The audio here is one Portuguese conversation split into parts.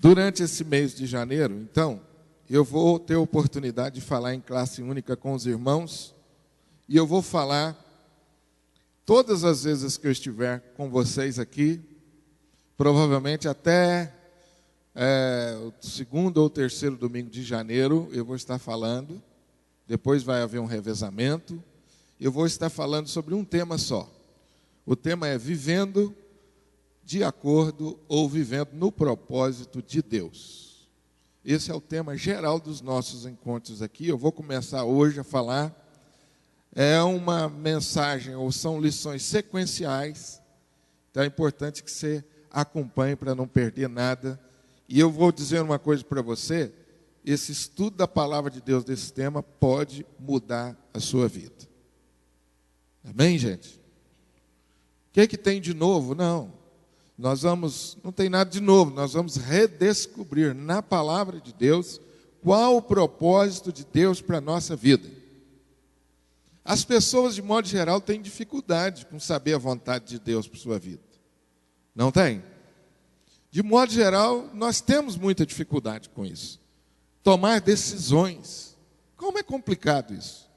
Durante esse mês de janeiro, então, eu vou ter a oportunidade de falar em classe única com os irmãos, e eu vou falar todas as vezes que eu estiver com vocês aqui, provavelmente até o segundo ou terceiro domingo de janeiro, eu vou estar falando, depois vai haver um revezamento, eu vou estar falando sobre um tema só. O tema é vivendo de acordo ou vivendo no propósito de Deus. Esse é o tema geral dos nossos encontros aqui. Eu vou começar hoje a falar. É uma mensagem, ou são lições sequenciais. Então é importante que você acompanhe para não perder nada. E eu vou dizer uma coisa para você. Esse estudo da palavra de Deus desse tema pode mudar a sua vida. Amém, gente? O que tem de novo? Não tem nada de novo, nós vamos redescobrir na palavra de Deus qual o propósito de Deus para a nossa vida. As pessoas, de modo geral, têm dificuldade com saber a vontade de Deus para a sua vida. Não tem? De modo geral, nós temos muita dificuldade com isso. Tomar decisões. Como é complicado isso?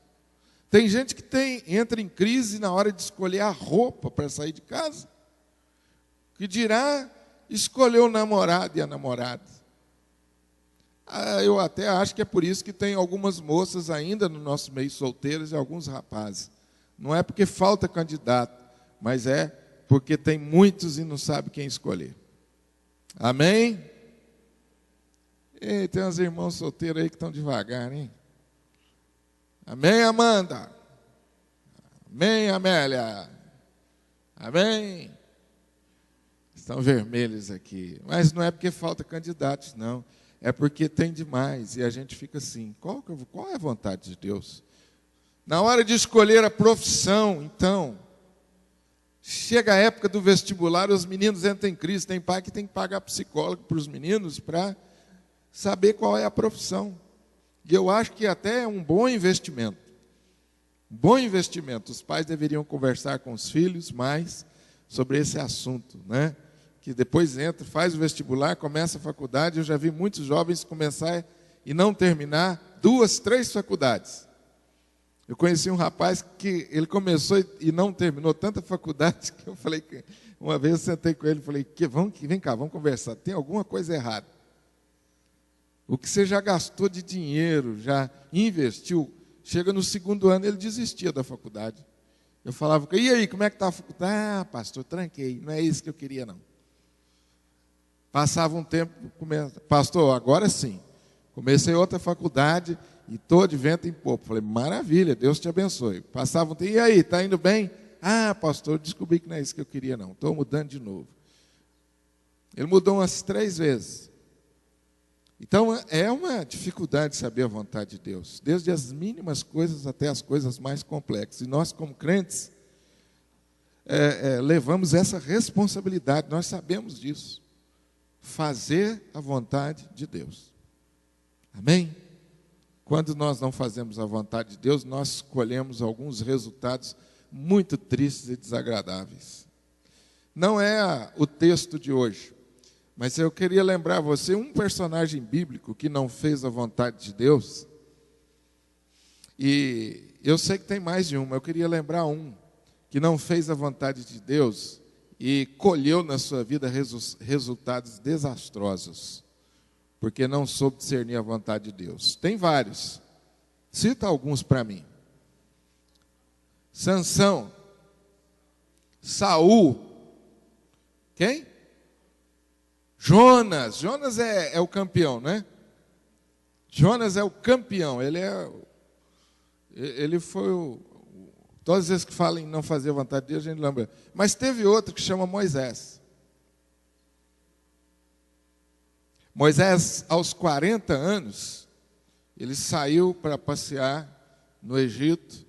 Tem gente que entra em crise na hora de escolher a roupa para sair de casa. Que dirá escolher o namorado e a namorada. Eu até acho que é por isso que tem algumas moças ainda no nosso meio solteiras e alguns rapazes. Não é porque falta candidato, mas é porque tem muitos e não sabe quem escolher. Amém? E tem uns irmãos solteiros aí que estão devagar, hein? Amém, Amanda? Amém, Amélia? Amém? Estão vermelhos aqui. Mas não é porque falta candidatos, não. É porque tem demais. E a gente fica assim, qual é a vontade de Deus? Na hora de escolher a profissão, então, chega a época do vestibular, os meninos entram em crise. Tem pai que tem que pagar psicólogo para os meninos para saber qual é a profissão. E eu acho que até é um bom investimento. Bom investimento. Os pais deveriam conversar com os filhos mais sobre esse assunto, né? Que depois entra, faz o vestibular, começa a faculdade. Eu já vi muitos jovens começar e não terminar 2, 3 faculdades. Eu conheci um rapaz que ele começou e não terminou tanta faculdade que eu falei, uma vez eu sentei com ele e falei, vem cá, vamos conversar, tem alguma coisa errada. O que você já gastou de dinheiro, já investiu, chega no segundo ano ele desistia da faculdade. Eu falava, e aí, como é que está a faculdade? Ah, pastor, tranquei, não é isso que eu queria não. Passava um tempo, pastor, agora sim. Comecei outra faculdade e estou de vento em popa. Falei, maravilha, Deus te abençoe. Passava um tempo, e aí, está indo bem? Ah, pastor, eu descobri que não é isso que eu queria não, estou mudando de novo. Ele mudou umas 3 vezes. Então, é uma dificuldade saber a vontade de Deus, desde as mínimas coisas até as coisas mais complexas. E nós, como crentes, levamos essa responsabilidade, nós sabemos disso. Fazer a vontade de Deus. Amém? Quando nós não fazemos a vontade de Deus, nós colhemos alguns resultados muito tristes e desagradáveis. Não é o texto de hoje, mas eu queria lembrar você um personagem bíblico que não fez a vontade de Deus. E eu sei que tem mais de um, mas eu queria lembrar um que não fez a vontade de Deus e colheu na sua vida resultados desastrosos, porque não soube discernir a vontade de Deus. Tem vários. Cita alguns para mim. Sansão. Saul. Quem? Jonas. Jonas é o campeão, né? Jonas é o campeão. Ele foi todas as vezes que falam em não fazer a vontade de Deus, a gente lembra. Mas teve outro que chama Moisés. Moisés, aos 40 anos, ele saiu para passear no Egito.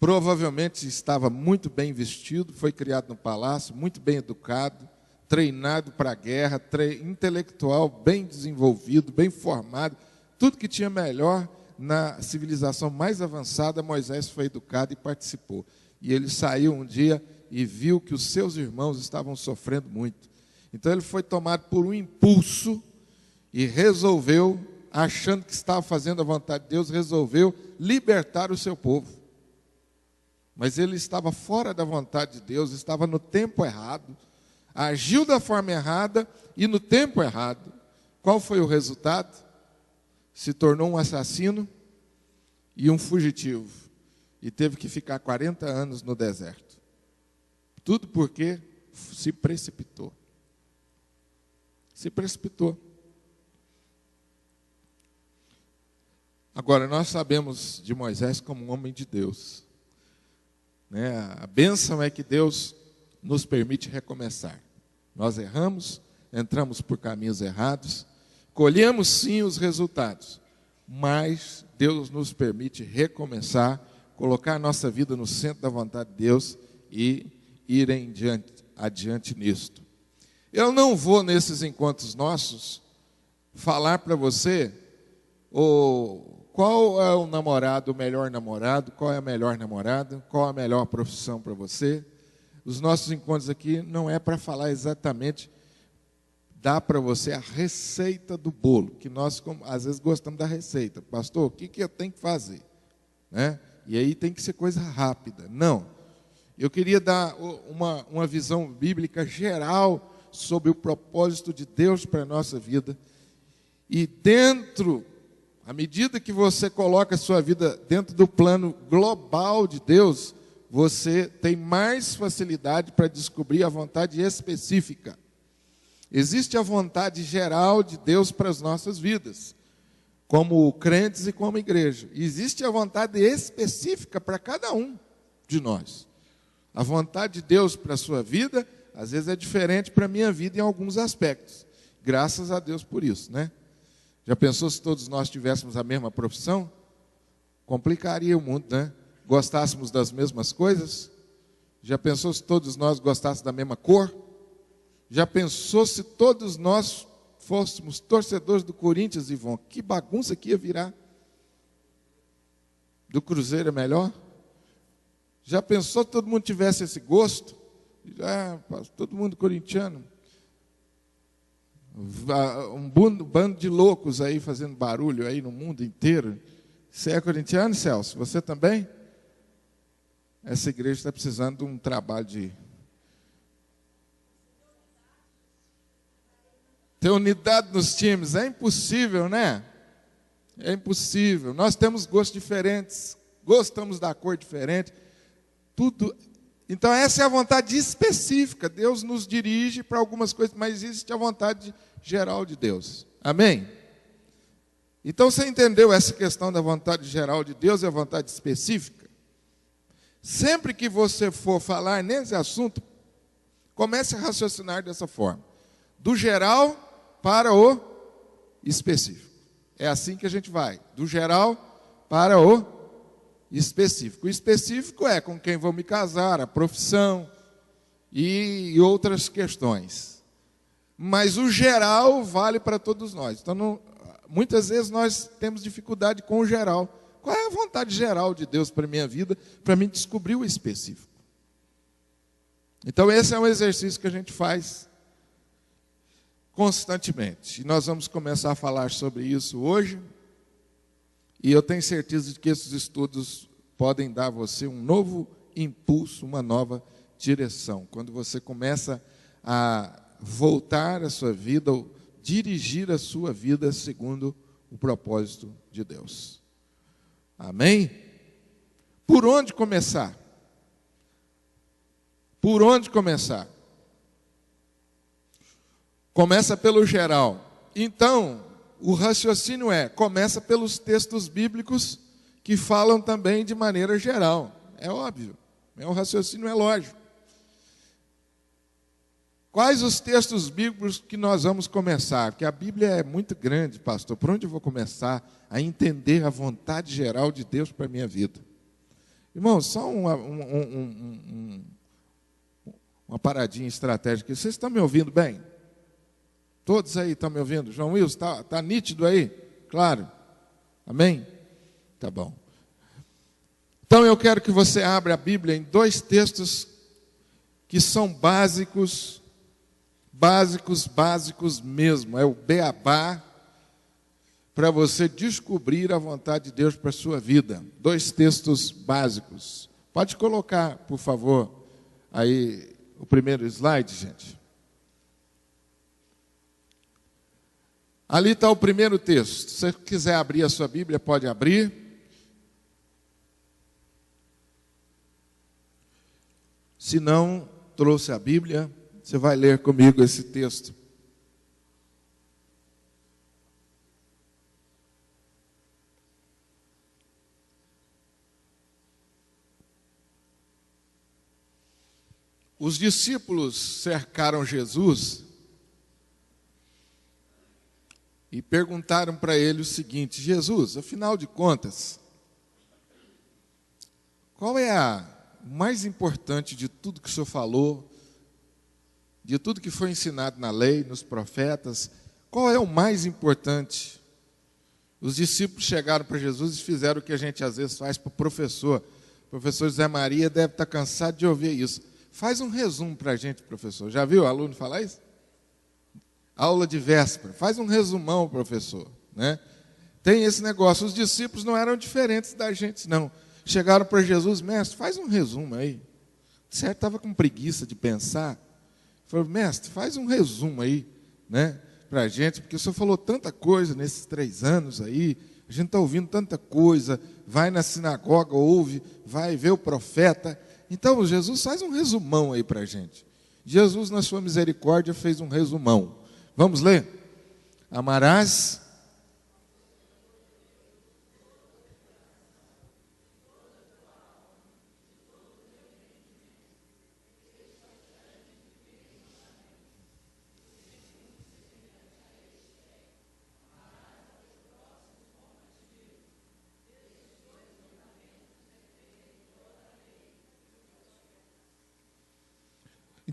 Provavelmente estava muito bem vestido, foi criado no palácio, muito bem educado, treinado para a guerra, intelectual, bem desenvolvido, bem formado. Tudo que tinha melhor na civilização mais avançada, Moisés foi educado e participou. E ele saiu um dia e viu que os seus irmãos estavam sofrendo muito. Então ele foi tomado por um impulso e resolveu, achando que estava fazendo a vontade de Deus, resolveu libertar o seu povo. Mas ele estava fora da vontade de Deus, estava no tempo errado, agiu da forma errada e no tempo errado. Qual foi o resultado? Se tornou um assassino e um fugitivo. E teve que ficar 40 anos no deserto. Tudo porque se precipitou. Se precipitou. Agora, nós sabemos de Moisés como um homem de Deus. A bênção é que Deus nos permite recomeçar. Nós erramos, entramos por caminhos errados, colhemos sim os resultados, mas Deus nos permite recomeçar, colocar a nossa vida no centro da vontade de Deus e ir adiante nisto. Eu não vou, nesses encontros nossos, falar para você qual é o namorado, o melhor namorado, qual é a melhor namorada, qual a melhor profissão para você. Os nossos encontros aqui não é para falar exatamente, dar para você a receita do bolo, que nós às vezes gostamos da receita. Pastor, o que eu tenho que fazer? E aí tem que ser coisa rápida. Não. Eu queria dar uma visão bíblica geral sobre o propósito de Deus para a nossa vida. E à medida que você coloca a sua vida dentro do plano global de Deus, você tem mais facilidade para descobrir a vontade específica. Existe a vontade geral de Deus para as nossas vidas, como crentes e como igreja. Existe a vontade específica para cada um de nós. A vontade de Deus para a sua vida, às vezes é diferente para a minha vida em alguns aspectos. Graças a Deus por isso, Já pensou se todos nós tivéssemos a mesma profissão? Complicaria o mundo, Gostássemos das mesmas coisas? Já pensou se todos nós gostássemos da mesma cor? Já pensou se todos nós fôssemos torcedores do Corinthians, Ivon? Que bagunça que ia virar? Do Cruzeiro é melhor? Já pensou se todo mundo tivesse esse gosto? Todo mundo corintiano. Um bando de loucos aí fazendo barulho aí no mundo inteiro. Você é corintiano, Celso? Você também? Essa igreja está precisando de um trabalho de ter unidade nos times. É impossível, É impossível. Nós temos gostos diferentes, gostamos da cor diferente, tudo. Então essa é a vontade específica. Deus nos dirige para algumas coisas, mas existe a vontade geral de Deus. Amém? Então você entendeu essa questão da vontade geral de Deus e a vontade específica? Sempre que você for falar nesse assunto, comece a raciocinar dessa forma. Do geral para o específico. É assim que a gente vai. Do geral para o específico. O específico é com quem vou me casar, a profissão e outras questões. Mas o geral vale para todos nós. Então, muitas vezes nós temos dificuldade com o geral. Qual é a vontade geral de Deus para a minha vida, para mim descobrir o específico? Então, esse é um exercício que a gente faz constantemente. E nós vamos começar a falar sobre isso hoje. E eu tenho certeza de que esses estudos podem dar a você um novo impulso, uma nova direção. Quando você começa a voltar a sua vida, ou dirigir a sua vida segundo o propósito de Deus. Amém? Por onde começar? Por onde começar? Começa pelo geral. Então, o raciocínio começa pelos textos bíblicos que falam também de maneira geral. É óbvio, o raciocínio é lógico. Quais os textos bíblicos que nós vamos começar? Porque a Bíblia é muito grande, pastor. Por onde eu vou começar a entender a vontade geral de Deus para a minha vida? Irmão, só uma paradinha estratégica. Vocês estão me ouvindo bem? Todos aí estão me ouvindo? João Wilson, está nítido aí? Claro. Amém? Tá bom. Então eu quero que você abra a Bíblia em dois textos que são básicos Básicos, básicos mesmo. É o beabá para você descobrir a vontade de Deus para a sua vida. 2 textos básicos. Pode colocar, por favor, aí o primeiro slide, gente. Ali está o primeiro texto. Se você quiser abrir a sua Bíblia, pode abrir. Se não trouxe a Bíblia, você vai ler comigo esse texto. Os discípulos cercaram Jesus e perguntaram para ele o seguinte: Jesus, afinal de contas, qual é o mais importante de tudo que o Senhor falou, de tudo que foi ensinado na lei, nos profetas? Qual é o mais importante? Os discípulos chegaram para Jesus e fizeram o que a gente às vezes faz para o professor. O professor José Maria deve estar cansado de ouvir isso. Faz um resumo para a gente, professor. Já viu o aluno falar isso? Aula de véspera. Faz um resumão, professor. Né? Tem esse negócio. Os discípulos não eram diferentes da gente, não. Chegaram para Jesus: mestre, faz um resumo aí. Certo, estava com preguiça de pensar. Falou: mestre, faz um resumo aí, né, para a gente, porque o senhor falou tanta coisa nesses 3 anos aí, a gente está ouvindo tanta coisa, vai na sinagoga, ouve, vai ver o profeta. Então, Jesus, faz um resumão aí para a gente. Jesus, na sua misericórdia, fez um resumão. Vamos ler? Amarás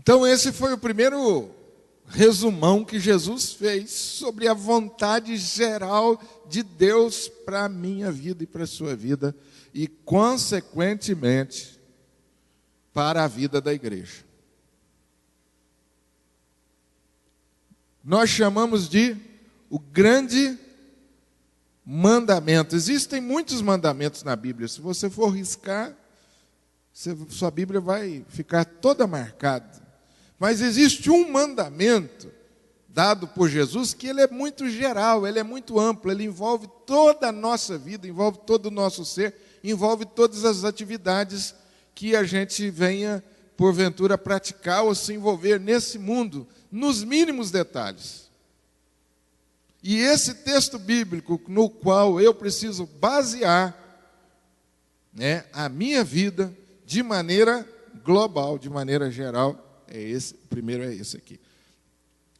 Então, esse foi o primeiro resumão que Jesus fez sobre a vontade geral de Deus para a minha vida e para a sua vida, e, consequentemente, para a vida da igreja. Nós chamamos de o grande mandamento. Existem muitos mandamentos na Bíblia. Se você for riscar, sua Bíblia vai ficar toda marcada. Mas existe um mandamento dado por Jesus que ele é muito geral, ele é muito amplo, ele envolve toda a nossa vida, envolve todo o nosso ser, envolve todas as atividades que a gente venha, porventura, praticar ou se envolver nesse mundo, nos mínimos detalhes. E esse texto bíblico no qual eu preciso basear, né, a minha vida de maneira global, de maneira geral, o primeiro é esse aqui.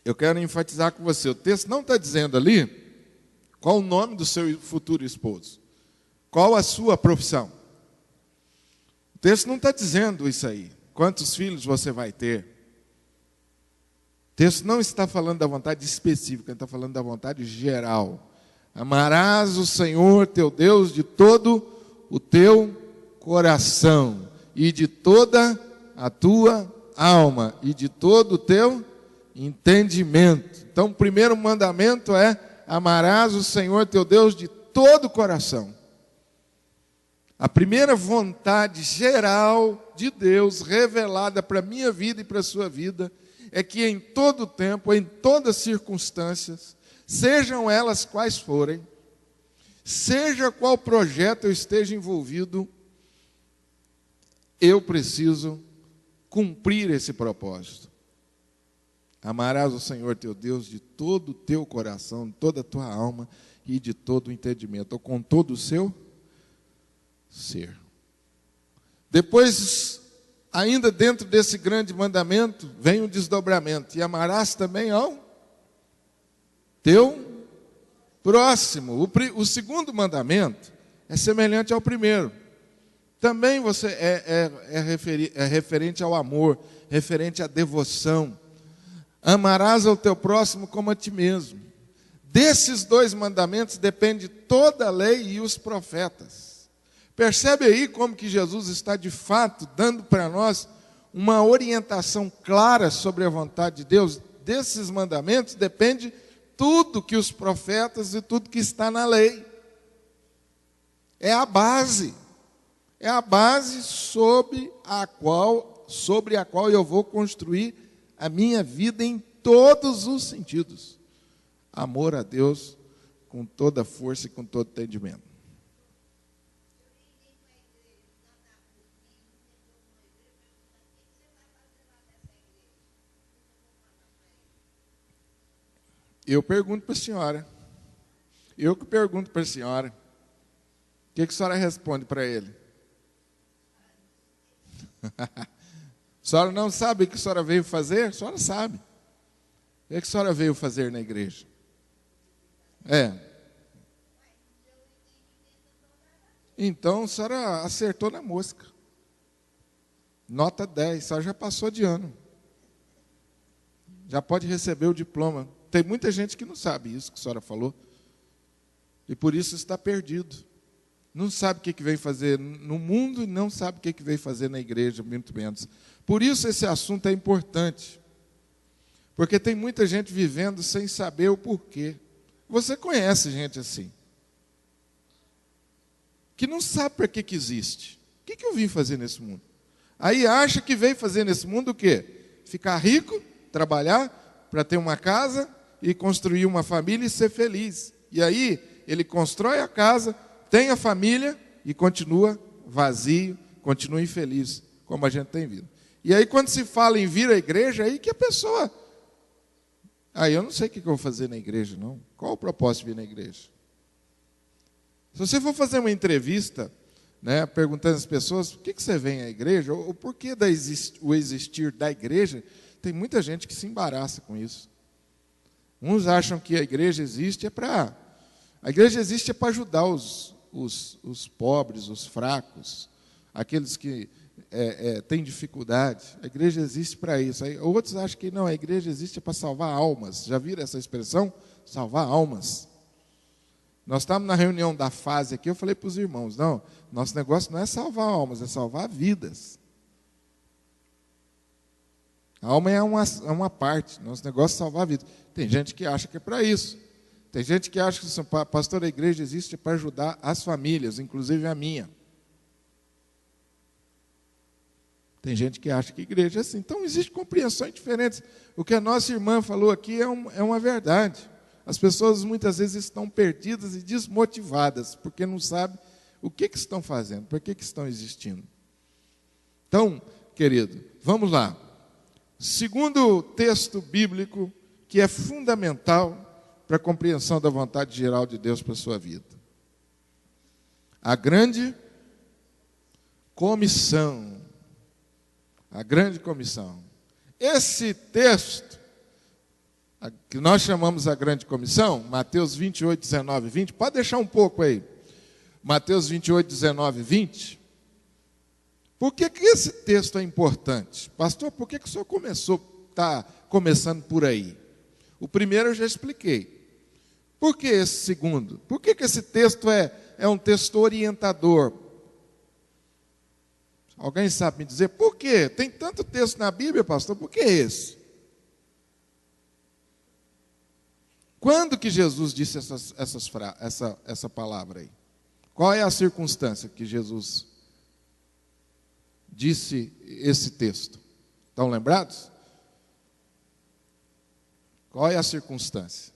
Eu quero enfatizar com você, o texto não está dizendo ali qual o nome do seu futuro esposo, qual a sua profissão. O texto não está dizendo isso aí, quantos filhos você vai ter. O texto não está falando da vontade específica, ele está falando da vontade geral. Amarás o Senhor teu Deus de todo o teu coração e de toda a tua alma e de todo o teu entendimento. Então, o primeiro mandamento é: amarás o Senhor teu Deus de todo o coração. A primeira vontade geral de Deus, revelada para a minha vida e para a sua vida, é que em todo tempo, em todas as circunstâncias, sejam elas quais forem, seja qual projeto eu esteja envolvido, eu preciso cumprir esse propósito. Amarás o Senhor teu Deus de todo o teu coração, de toda a tua alma e de todo o entendimento, ou com todo o seu ser. Depois, ainda dentro desse grande mandamento, vem o desdobramento: e amarás também ao teu próximo. O segundo mandamento é semelhante ao primeiro. Também você é referente ao amor, referente à devoção. Amarás ao teu próximo como a ti mesmo. Desses 2 mandamentos depende toda a lei e os profetas. Percebe aí como que Jesus está de fato dando para nós uma orientação clara sobre a vontade de Deus desses mandamentos depende tudo que os profetas e tudo que está na lei. É a base. É a base sobre a qual eu vou construir a minha vida em todos os sentidos. Amor a Deus com toda a força e com todo entendimento. Eu pergunto para a senhora. Eu que pergunto para a senhora. O que a senhora responde para ele? A senhora não sabe o que a senhora veio fazer? A senhora sabe. O que a senhora veio fazer na igreja? Então, a senhora acertou na mosca. Nota 10, a senhora já passou de ano. Já pode receber o diploma. Tem muita gente que não sabe isso que a senhora falou. E por isso está perdido. Não sabe o que veio fazer no mundo e não sabe o que veio fazer na igreja, muito menos. Por isso esse assunto é importante. Porque tem muita gente vivendo sem saber o porquê. Você conhece gente assim. Que não sabe para que existe. O que eu vim fazer nesse mundo? Aí acha que veio fazer nesse mundo o quê? Ficar rico, trabalhar para ter uma casa e construir uma família e ser feliz. E aí ele constrói a casa, tem a família e continua vazio, continua infeliz, como a gente tem visto. E aí quando se fala em vir à igreja, aí que a pessoa... eu não sei o que eu vou fazer na igreja, não. Qual o propósito de vir na igreja? Se você for fazer uma entrevista, perguntando às pessoas, por que você vem à igreja? Ou por que o existir da igreja? Tem muita gente que se embaraça com isso. Uns acham que a igreja existe para ajudar os pobres, os fracos, aqueles que têm dificuldade. A igreja existe para isso. Aí, outros acham que não, a igreja existe para salvar almas. Já viram essa expressão? Salvar almas. Nós estávamos na reunião da fase aqui, eu falei para os irmãos, não, nosso negócio não é salvar almas, é salvar vidas. A alma é uma parte, nosso negócio é salvar vidas. Tem gente que acha que é para isso. Tem gente que acha que, pastor, a igreja existe para ajudar as famílias, inclusive a minha. Tem gente que acha que a igreja é assim. Então, existem compreensões diferentes. O que a nossa irmã falou aqui é uma verdade. As pessoas muitas vezes estão perdidas e desmotivadas, porque não sabem o que estão fazendo, por que estão existindo. Então, querido, vamos lá. Segundo texto bíblico que é fundamental para a compreensão da vontade geral de Deus para a sua vida. A grande comissão. A grande comissão. Esse texto, que nós chamamos a grande comissão, Mateus 28, 19 e 20, pode deixar um pouco aí. Mateus 28, 19 e 20. Por que esse texto é importante? Pastor, por que o senhor está começando por aí? O primeiro eu já expliquei. Por que esse segundo? Por que esse texto é um texto orientador? Alguém sabe me dizer por quê? Tem tanto texto na Bíblia, pastor, por que esse? Quando que Jesus disse essa palavra aí? Qual é a circunstância que Jesus disse esse texto? Estão lembrados? Qual é a circunstância?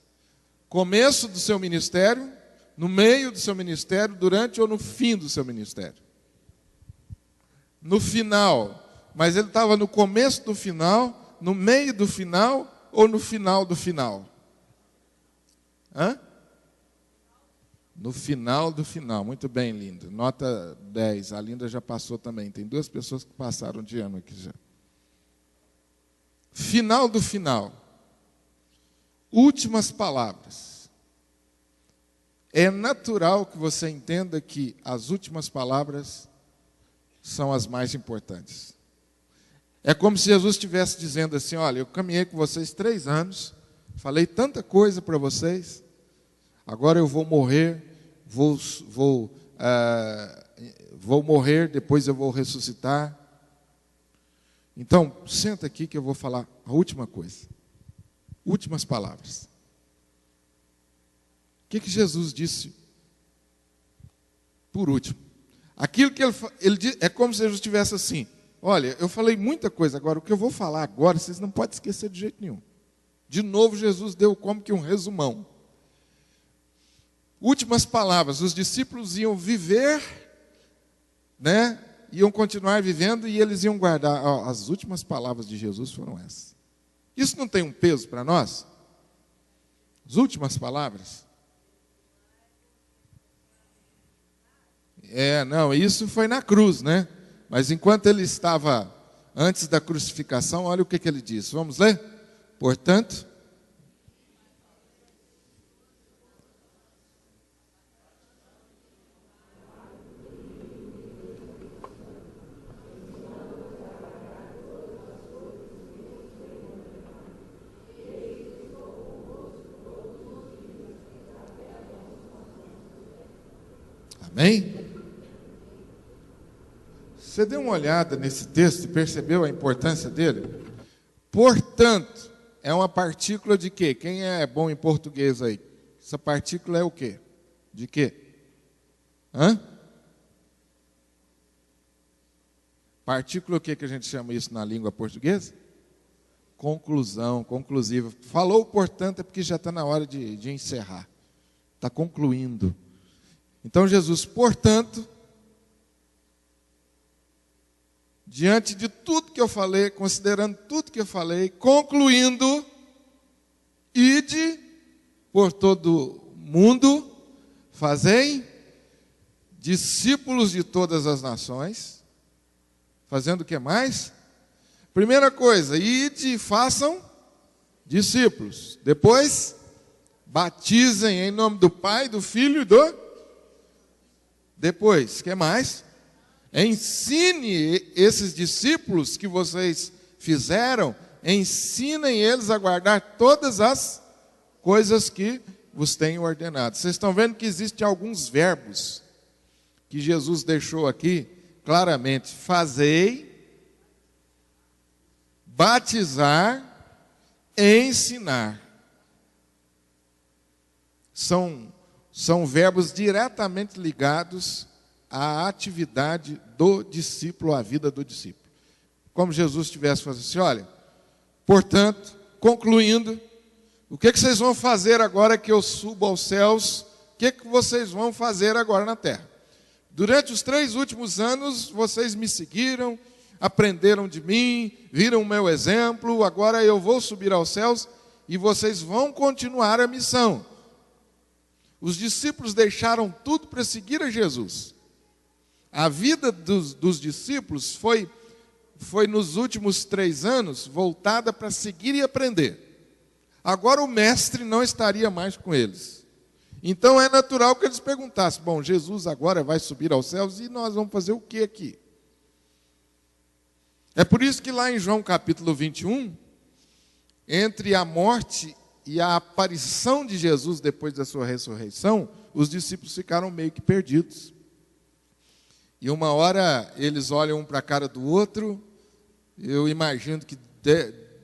Começo do seu ministério, no meio do seu ministério, durante ou no fim do seu ministério? No final. Mas ele estava no começo do final, no meio do final ou no final do final? No final do final. Muito bem, Linda. Nota 10. A Linda já passou também. Tem 2 pessoas que passaram de ano aqui já. Final do final. Últimas palavras. É natural que você entenda que as últimas palavras são as mais importantes. É como se Jesus estivesse dizendo assim, olha, eu caminhei com vocês 3 anos, falei tanta coisa para vocês, agora eu vou morrer, vou morrer, depois eu vou ressuscitar. Então, senta aqui que eu vou falar a última coisa. Últimas palavras. O que Jesus disse por último? Aquilo que ele disse, é como se Jesus estivesse assim: olha, eu falei muita coisa agora, o que eu vou falar agora, vocês não podem esquecer de jeito nenhum. De novo, Jesus deu como que um resumão. Últimas palavras, os discípulos iam viver, né? Iam continuar vivendo e eles iam guardar. As últimas palavras de Jesus foram essas. Isso não tem um peso para nós? As últimas palavras? Não, isso foi na cruz, né? Mas enquanto ele estava antes da crucificação, olha o que ele disse. Vamos ler? Portanto, amém? Você deu uma olhada nesse texto e percebeu a importância dele? Portanto, é uma partícula de quê? Quem é bom em português aí? Essa partícula é o quê? De quê? Partícula o que a gente chama isso na língua portuguesa? Conclusão, conclusiva. Falou, portanto, é porque já está na hora de encerrar. Está concluindo. Então Jesus, portanto, diante de tudo que eu falei, considerando tudo que eu falei, concluindo, ide por todo mundo, fazei discípulos de todas as nações, fazendo o que mais? Primeira coisa, ide e façam discípulos. Depois, batizem em nome do Pai, do Filho e do... Depois, o que mais? Ensine esses discípulos que vocês fizeram, ensinem eles a guardar todas as coisas que vos tenho ordenado. Vocês estão vendo que existem alguns verbos que Jesus deixou aqui claramente: fazei, batizar, ensinar. São verbos diretamente ligados à atividade do discípulo, à vida do discípulo. Como Jesus estivesse fazendo assim: olha, portanto, concluindo, o que vocês vão fazer agora que eu subo aos céus? O que vocês vão fazer agora na terra? Durante os 3 últimos anos, vocês me seguiram, aprenderam de mim, viram o meu exemplo, agora eu vou subir aos céus e vocês vão continuar a missão. Os discípulos deixaram tudo para seguir a Jesus. A vida dos discípulos foi nos últimos 3 anos voltada para seguir e aprender. Agora o mestre não estaria mais com eles. Então é natural que eles perguntassem: bom, Jesus agora vai subir aos céus e nós vamos fazer o que aqui? É por isso que lá em João capítulo 21, entre a morte e a aparição de Jesus depois da sua ressurreição, os discípulos ficaram meio que perdidos. E uma hora eles olham um para a cara do outro, eu imagino que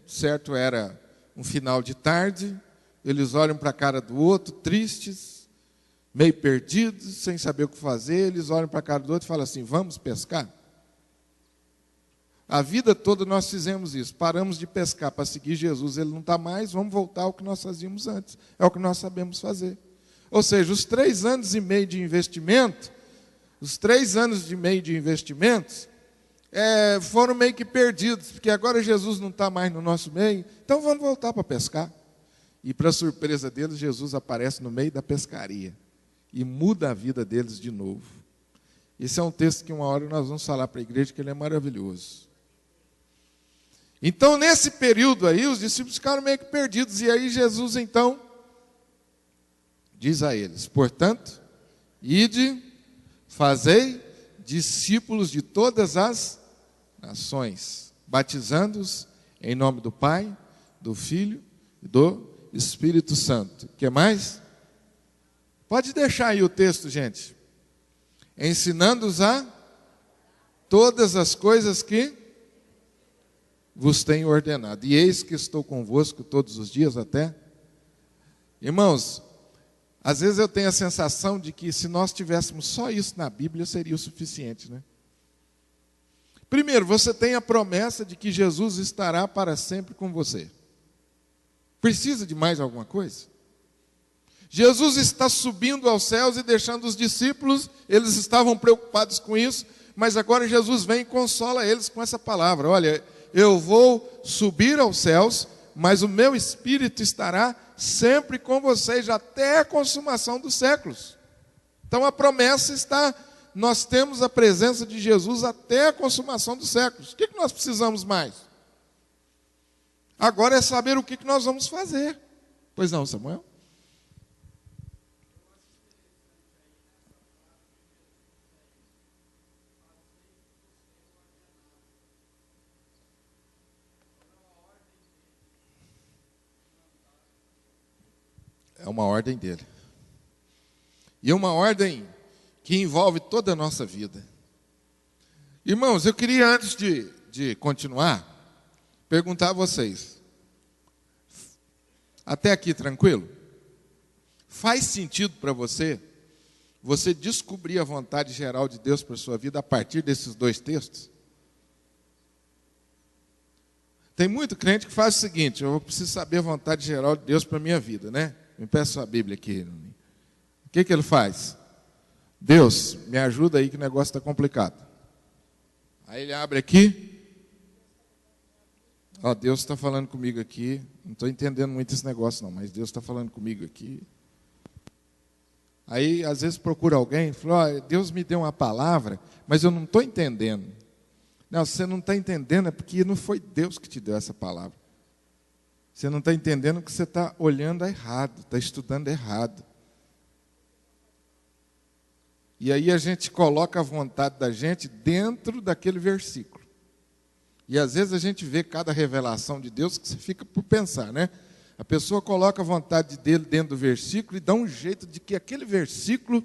certo era um final de tarde, eles olham para a cara do outro, tristes, meio perdidos, sem saber o que fazer, eles olham para a cara do outro e falam assim: vamos pescar? A vida toda nós fizemos isso, paramos de pescar para seguir Jesus, ele não está mais, vamos voltar ao que nós fazíamos antes, é o que nós sabemos fazer. Ou seja, os 3 anos e meio de investimento, foram meio que perdidos, porque agora Jesus não está mais no nosso meio, então vamos voltar para pescar. E para surpresa deles, Jesus aparece no meio da pescaria e muda a vida deles de novo. Esse é um texto que uma hora nós vamos falar para a igreja, que ele é maravilhoso. Então, nesse período aí, os discípulos ficaram meio que perdidos. E aí Jesus, então, diz a eles: portanto, ide, fazei discípulos de todas as nações, batizando-os em nome do Pai, do Filho e do Espírito Santo. O que mais? Pode deixar aí o texto, gente. Ensinando-os a todas as coisas que... vos tenho ordenado. E eis que estou convosco todos os dias até. Irmãos, às vezes eu tenho a sensação de que se nós tivéssemos só isso na Bíblia, seria o suficiente, né? Primeiro, você tem a promessa de que Jesus estará para sempre com você. Precisa de mais alguma coisa? Jesus está subindo aos céus e deixando os discípulos, eles estavam preocupados com isso, mas agora Jesus vem e consola eles com essa palavra. Olha, eu vou subir aos céus, mas o meu Espírito estará sempre com vocês, até a consumação dos séculos. Então a promessa está, nós temos a presença de Jesus até a consumação dos séculos. O que nós precisamos mais? Agora é saber o que nós vamos fazer. Pois não, Samuel? É uma ordem dele. E é uma ordem que envolve toda a nossa vida. Irmãos, eu queria, antes de continuar, perguntar a vocês. Até aqui, tranquilo? Faz sentido para você descobrir a vontade geral de Deus para a sua vida a partir desses dois textos? Tem muito crente que faz o seguinte: eu preciso saber a vontade geral de Deus para a minha vida, né? Me peça a Bíblia aqui. O que ele faz? Deus, me ajuda aí que o negócio está complicado. Aí ele abre aqui. Ó, Deus está falando comigo aqui. Não estou entendendo muito esse negócio não, mas Deus está falando comigo aqui. Aí, às vezes, procura alguém e fala: ó, Deus me deu uma palavra, mas eu não estou entendendo. Não, você não está entendendo é porque não foi Deus que te deu essa palavra. Você não está entendendo que você está olhando errado, está estudando errado. E aí a gente coloca a vontade da gente dentro daquele versículo. E às vezes a gente vê cada revelação de Deus que você fica por pensar, né? A pessoa coloca a vontade dele dentro do versículo e dá um jeito de que aquele versículo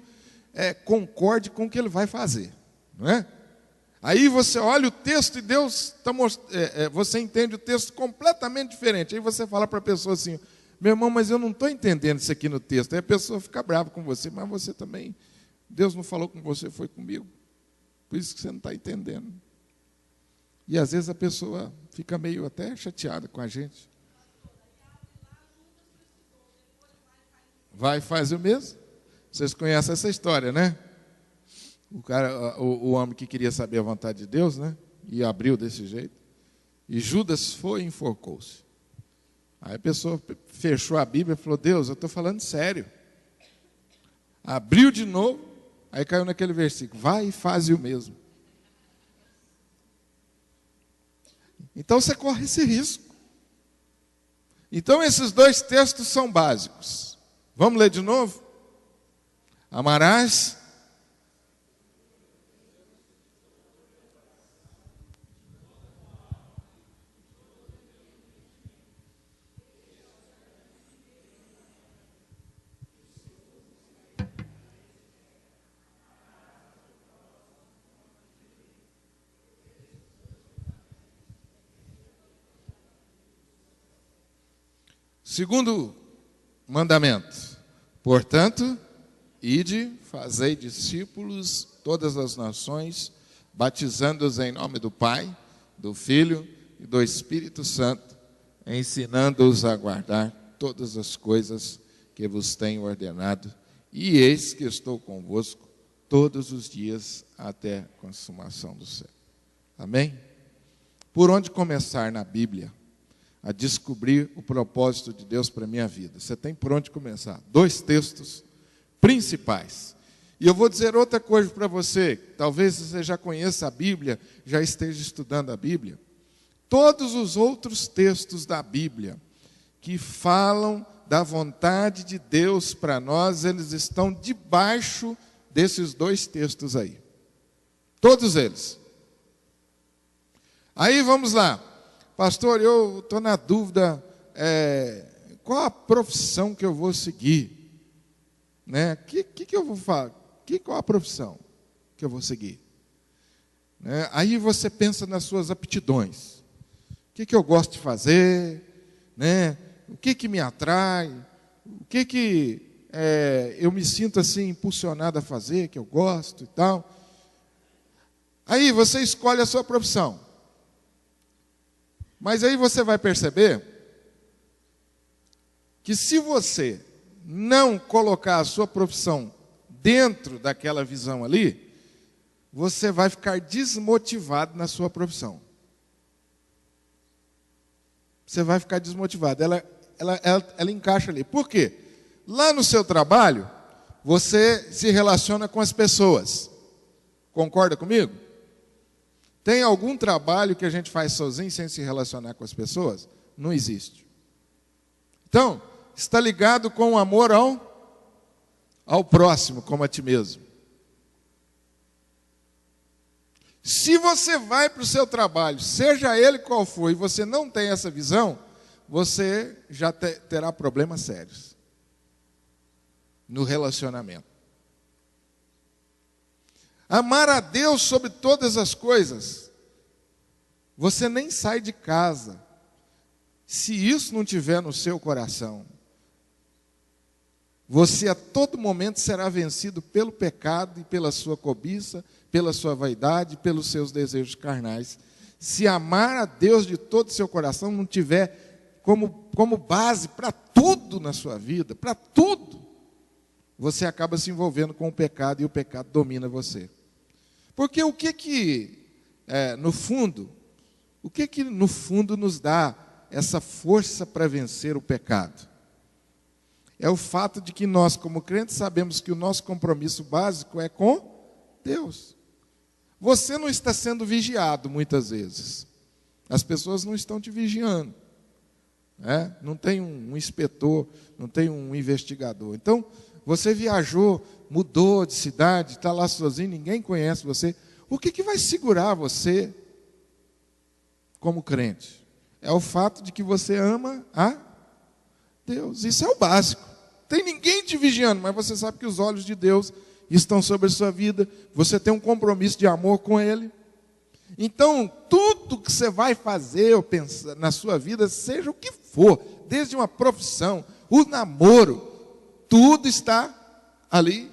concorde com o que ele vai fazer, não é? Aí você olha o texto e Deus você entende o texto completamente diferente. Aí você fala para a pessoa assim: meu irmão, mas eu não estou entendendo isso aqui no texto. Aí a pessoa fica brava com você, mas você também, Deus não falou com você, foi comigo. Por isso que você não está entendendo. E às vezes a pessoa fica meio até chateada com a gente. Vai e faz o mesmo. Vocês conhecem essa história, né? O homem que queria saber a vontade de Deus, né? E abriu desse jeito. E Judas foi e enforcou-se. Aí a pessoa fechou a Bíblia e falou: Deus, eu estou falando sério. Abriu de novo, aí caiu naquele versículo: vai e faz o mesmo. Então você corre esse risco. Então esses dois textos são básicos. Vamos ler de novo? Amarás segundo mandamento: portanto, ide, fazei discípulos todas as nações, batizando-os em nome do Pai, do Filho e do Espírito Santo, ensinando-os a guardar todas as coisas que vos tenho ordenado, e eis que estou convosco todos os dias até a consumação do século. Amém? Por onde começar na Bíblia a descobrir o propósito de Deus para a minha vida? Você tem por onde começar. Dois textos principais. E eu vou dizer outra coisa para você. Talvez você já conheça a Bíblia, já esteja estudando a Bíblia. Todos os outros textos da Bíblia que falam da vontade de Deus para nós, eles estão debaixo desses dois textos aí. Todos eles. Aí vamos lá. Pastor, eu estou na dúvida, qual a profissão que eu vou seguir? Né? Que eu vou falar? Qual a profissão que eu vou seguir? Né? Aí você pensa nas suas aptidões. que eu gosto de fazer, né? O que me atrai, o que eu me sinto assim impulsionado a fazer, que eu gosto e tal. Aí você escolhe a sua profissão. Mas aí você vai perceber que se você não colocar a sua profissão dentro daquela visão ali, você vai ficar desmotivado na sua profissão. Você vai ficar desmotivado. Ela encaixa ali. Por quê? Lá no seu trabalho, você se relaciona com as pessoas. Concorda comigo? Tem algum trabalho que a gente faz sozinho sem se relacionar com as pessoas? Não existe. Então, está ligado com o amor ao próximo, como a ti mesmo. Se você vai para o seu trabalho, seja ele qual for, e você não tem essa visão, você já terá problemas sérios no relacionamento. Amar a Deus sobre todas as coisas. Você nem sai de casa se isso não tiver no seu coração. Você a todo momento será vencido pelo pecado e pela sua cobiça, pela sua vaidade, pelos seus desejos carnais. Se amar a Deus de todo o seu coração não tiver como base para tudo na sua vida, para tudo, você acaba se envolvendo com o pecado e o pecado domina você. Porque no fundo nos dá essa força para vencer o pecado? É o fato de que nós, como crentes, sabemos que o nosso compromisso básico é com Deus. Você não está sendo vigiado muitas vezes. As pessoas não estão te vigiando. Não tem um inspetor, não tem um investigador. Então, você viajou, mudou de cidade, está lá sozinho, ninguém conhece você. O que vai segurar você como crente? É o fato de que você ama a Deus. Isso é o básico. Tem ninguém te vigiando, mas você sabe que os olhos de Deus estão sobre a sua vida. Você tem um compromisso de amor com Ele. Então, tudo que você vai fazer ou pensar na sua vida, seja o que for, desde uma profissão, o namoro, tudo está ali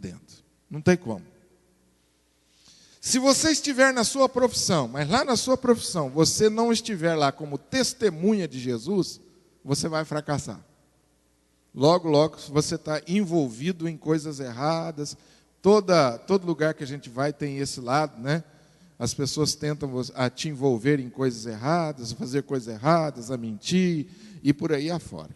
dentro. Não tem como. Se você estiver na sua profissão, mas lá na sua profissão você não estiver lá como testemunha de Jesus, você vai fracassar. Logo, logo você está envolvido em coisas erradas. Todo lugar que a gente vai tem esse lado, né? As pessoas tentam a te envolver em coisas erradas, a fazer coisas erradas, a mentir e por aí afora.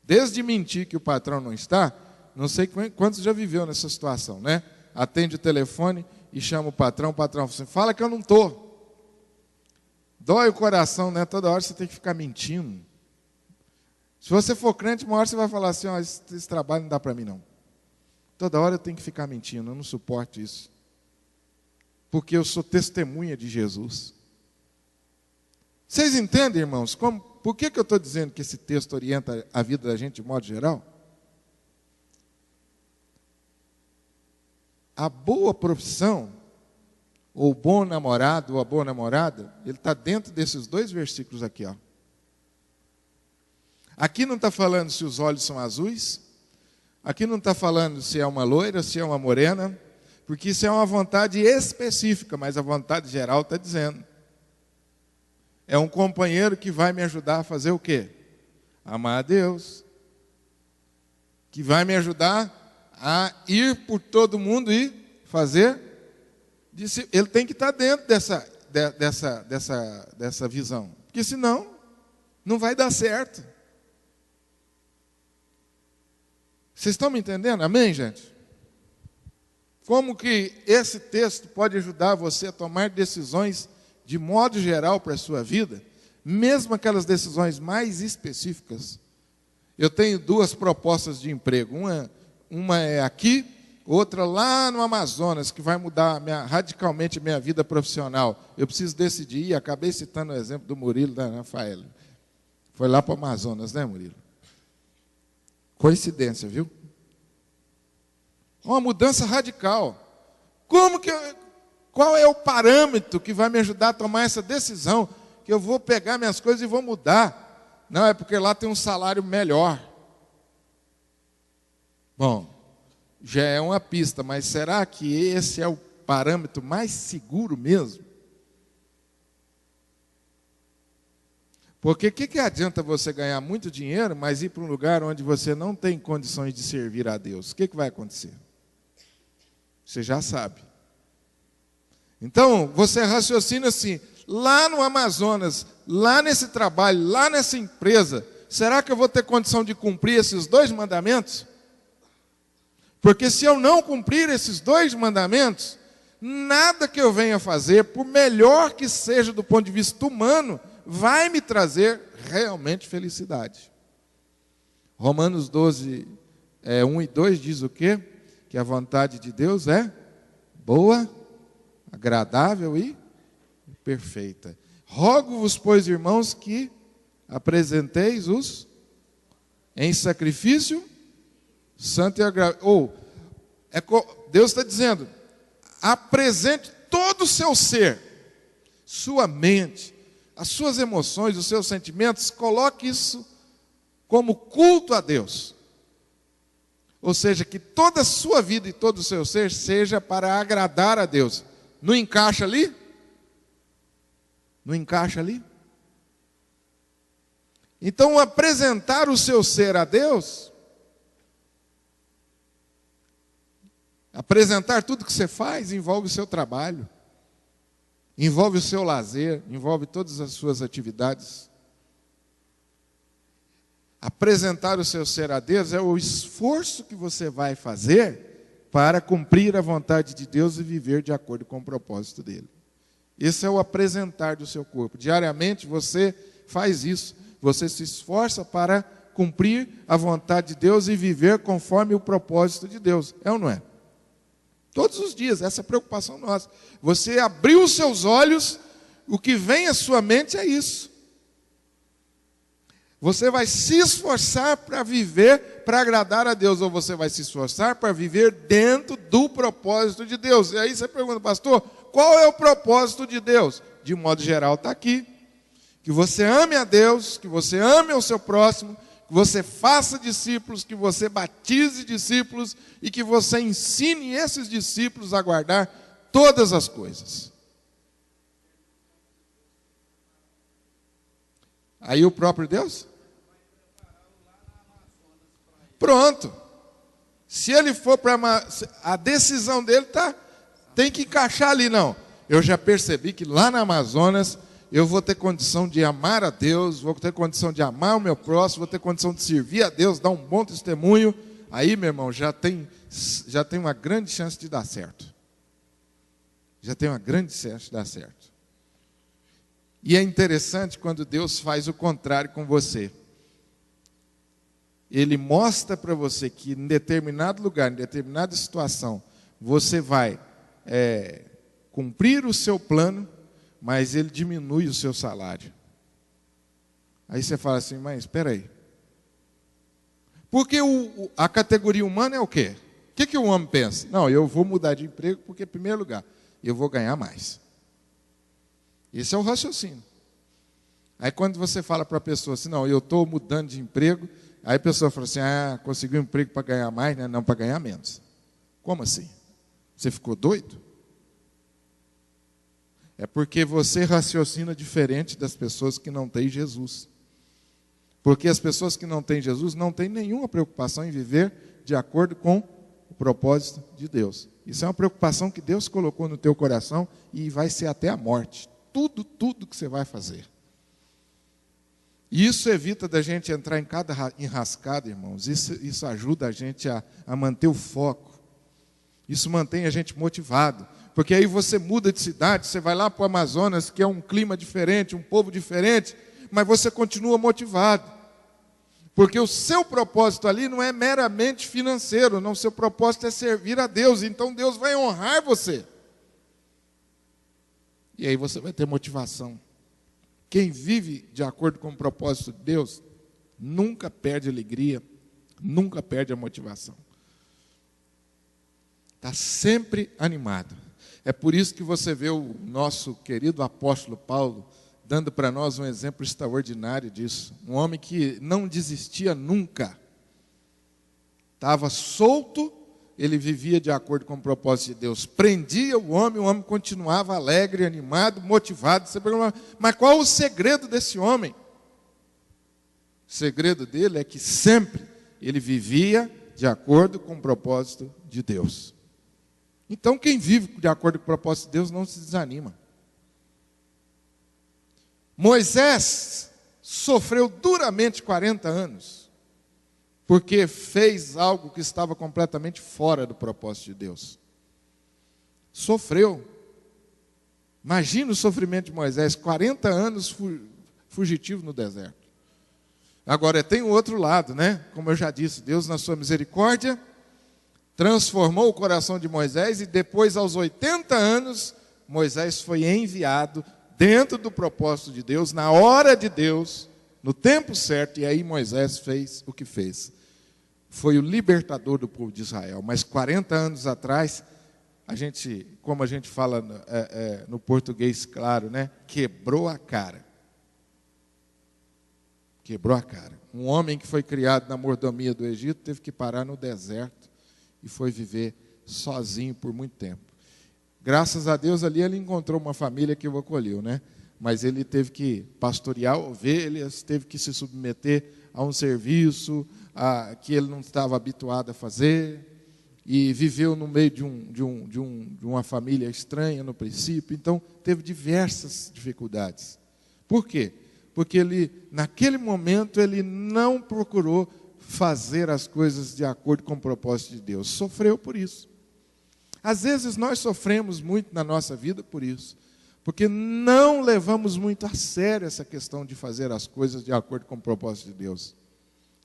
Desde mentir que o patrão não está, não sei quantos já viveu nessa situação, né? Atende o telefone e chama o patrão fala assim, fala que eu não estou. Dói o coração, né? Toda hora você tem que ficar mentindo. Se você for crente, uma hora você vai falar assim, esse trabalho não dá para mim não. Toda hora eu tenho que ficar mentindo, eu não suporto isso. Porque eu sou testemunha de Jesus. Vocês entendem, irmãos, por que eu estou dizendo que esse texto orienta a vida da gente de modo geral? A boa profissão, ou o bom namorado, ou a boa namorada, ele está dentro desses dois versículos aqui. Aqui não está falando se os olhos são azuis, aqui não está falando se é uma loira, se é uma morena, porque isso é uma vontade específica, mas a vontade geral está dizendo. É um companheiro que vai me ajudar a fazer o quê? Amar a Deus. Que vai me ajudar a ir por todo mundo e fazer. Ele tem que estar dentro dessa visão. Porque senão, não vai dar certo. Vocês estão me entendendo? Amém, gente? Como que esse texto pode ajudar você a tomar decisões de modo geral para a sua vida, mesmo aquelas decisões mais específicas? Eu tenho duas propostas de emprego, uma é aqui, outra lá no Amazonas, que vai mudar radicalmente a minha vida profissional. Eu preciso decidir, e acabei citando o exemplo do Murilo, da Rafaela. Foi lá para o Amazonas, né, Murilo? Coincidência, viu? Uma mudança radical. Qual é o parâmetro que vai me ajudar a tomar essa decisão? que eu vou pegar minhas coisas e vou mudar. Não, é porque lá tem um salário melhor. Bom, já é uma pista, mas será que esse é o parâmetro mais seguro mesmo? Porque o que adianta você ganhar muito dinheiro, mas ir para um lugar onde você não tem condições de servir a Deus? O que vai acontecer? Você já sabe. Então, você raciocina assim, lá no Amazonas, lá nesse trabalho, lá nessa empresa, será que eu vou ter condição de cumprir esses 2 mandamentos? Porque se eu não cumprir esses 2 mandamentos, nada que eu venha fazer, por melhor que seja do ponto de vista humano, vai me trazer realmente felicidade. Romanos 12, 1 e 2 diz o quê? Que a vontade de Deus é boa, agradável e perfeita. Rogo-vos, pois, irmãos, que apresenteis os em sacrifício santo e agradável. Deus está dizendo, apresente todo o seu ser, sua mente, as suas emoções, os seus sentimentos, coloque isso como culto a Deus. Ou seja, que toda a sua vida e todo o seu ser seja para agradar a Deus. Não encaixa ali? Não encaixa ali? Então, apresentar o seu ser a Deus, apresentar tudo que você faz, envolve o seu trabalho, envolve o seu lazer, envolve todas as suas atividades. Apresentar o seu ser a Deus é o esforço que você vai fazer para cumprir a vontade de Deus e viver de acordo com o propósito dele. Esse é o apresentar do seu corpo. Diariamente você faz isso. Você se esforça para cumprir a vontade de Deus e viver conforme o propósito de Deus. É ou não é? Todos os dias, essa é a preocupação nossa. Você abriu os seus olhos, o que vem à sua mente é isso. Você vai se esforçar para viver, para agradar a Deus, ou você vai se esforçar para viver dentro do propósito de Deus. E aí você pergunta, pastor, qual é o propósito de Deus? De modo geral está aqui. Que você ame a Deus, que você ame o seu próximo, que você faça discípulos, que você batize discípulos e que você ensine esses discípulos a guardar todas as coisas. Aí o próprio Deus? Pronto. Se ele for para a decisão dele tem que encaixar ali, não. Eu já percebi que lá na Amazonas eu vou ter condição de amar a Deus, vou ter condição de amar o meu próximo, vou ter condição de servir a Deus, dar um bom testemunho. Aí, meu irmão, já tem uma grande chance de dar certo. Já tem uma grande chance de dar certo. E é interessante quando Deus faz o contrário com você. Ele mostra para você que em determinado lugar, em determinada situação, você vai cumprir o seu plano, mas ele diminui o seu salário. Aí você fala assim, mas espera aí. Porque a categoria humana é o quê? O que o homem pensa? Não, eu vou mudar de emprego porque, em primeiro lugar, eu vou ganhar mais. Esse é o raciocínio. Aí quando você fala para a pessoa assim, não, eu estou mudando de emprego, aí a pessoa fala assim, conseguiu um emprego para ganhar mais, né? Não para ganhar menos. Como assim? Você ficou doido? É porque você raciocina diferente das pessoas que não têm Jesus. Porque as pessoas que não têm Jesus não têm nenhuma preocupação em viver de acordo com o propósito de Deus. Isso é uma preocupação que Deus colocou no teu coração e vai ser até a morte. Tudo que você vai fazer. E isso evita da gente entrar em cada enrascada, irmãos. Isso ajuda a gente a manter o foco. Isso mantém a gente motivado. Porque aí você muda de cidade, você vai lá para o Amazonas, que é um clima diferente, um povo diferente, mas você continua motivado. Porque o seu propósito ali não é meramente financeiro, não, o seu propósito é servir a Deus, então Deus vai honrar você. E aí você vai ter motivação. Quem vive de acordo com o propósito de Deus, nunca perde a alegria, nunca perde a motivação. Está sempre animado. É por isso que você vê o nosso querido apóstolo Paulo dando para nós um exemplo extraordinário disso. Um homem que não desistia nunca. Estava solto, ele vivia de acordo com o propósito de Deus. Prendia o homem continuava alegre, animado, motivado. Você pergunta, mas qual o segredo desse homem? O segredo dele é que sempre ele vivia de acordo com o propósito de Deus. Então, quem vive de acordo com o propósito de Deus não se desanima. Moisés sofreu duramente 40 anos, porque fez algo que estava completamente fora do propósito de Deus. Sofreu. Imagina o sofrimento de Moisés, 40 anos fugitivo no deserto. Agora, tem o outro lado, né? Como eu já disse, Deus, na sua misericórdia, transformou o coração de Moisés e depois, aos 80 anos, Moisés foi enviado dentro do propósito de Deus, na hora de Deus, no tempo certo, e aí Moisés fez o que fez. Foi o libertador do povo de Israel. Mas 40 anos atrás, como a gente fala no português claro, né? Quebrou a cara. Quebrou a cara. Um homem que foi criado na mordomia do Egito teve que parar no deserto e foi viver sozinho por muito tempo. Graças a Deus, ali ele encontrou uma família que o acolheu, né? Mas ele teve que pastorear ovelhas, teve que se submeter a um serviço que ele não estava habituado a fazer, e viveu no meio de uma família estranha no princípio, então teve diversas dificuldades. Por quê? Porque ele, naquele momento, ele não procurou fazer as coisas de acordo com o propósito de Deus. Sofreu por isso. Às vezes nós sofremos muito na nossa vida por isso, porque não levamos muito a sério essa questão de fazer as coisas de acordo com o propósito de Deus.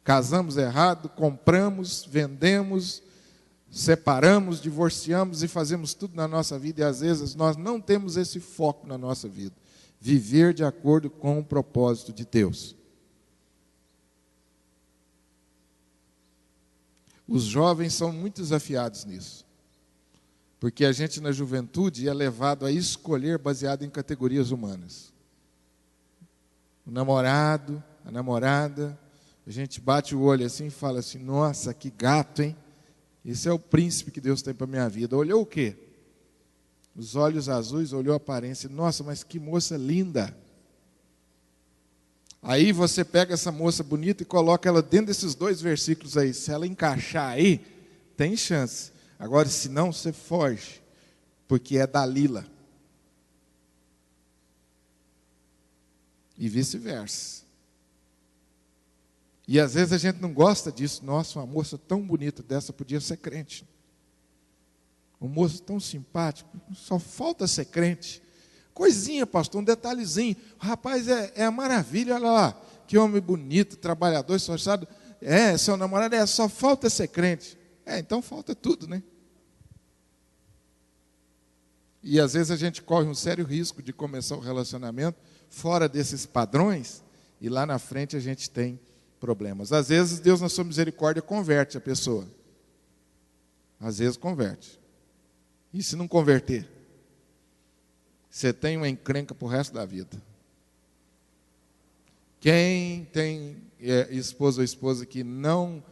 Casamos errado, compramos, vendemos, separamos, divorciamos e fazemos tudo na nossa vida, e às vezes nós não temos esse foco na nossa vida. Viver de acordo com o propósito de Deus. Os jovens são muito desafiados nisso. Porque a gente na juventude é levado a escolher baseado em categorias humanas. O namorado, a namorada, a gente bate o olho assim e fala assim, nossa, que gato, hein? Esse é o príncipe que Deus tem para a minha vida. Olhou o quê? Os olhos azuis, olhou a aparência, nossa, mas que moça linda. Aí você pega essa moça bonita e coloca ela dentro desses 2 versículos aí. Se ela encaixar aí, tem chance. Agora, se não, você foge, porque é Dalila. E vice-versa. E às vezes a gente não gosta disso. Nossa, uma moça tão bonita dessa podia ser crente. Um moço tão simpático, só falta ser crente. Coisinha, pastor, um detalhezinho. O rapaz é a maravilha, olha lá. Que homem bonito, trabalhador, esforçado. Seu namorado só falta ser crente. Então falta tudo, né? E às vezes a gente corre um sério risco de começar o relacionamento fora desses padrões, e lá na frente a gente tem problemas. Às vezes Deus, na sua misericórdia, converte a pessoa. Às vezes converte. E se não converter? Você tem uma encrenca para o resto da vida. Quem tem esposo ou esposa que não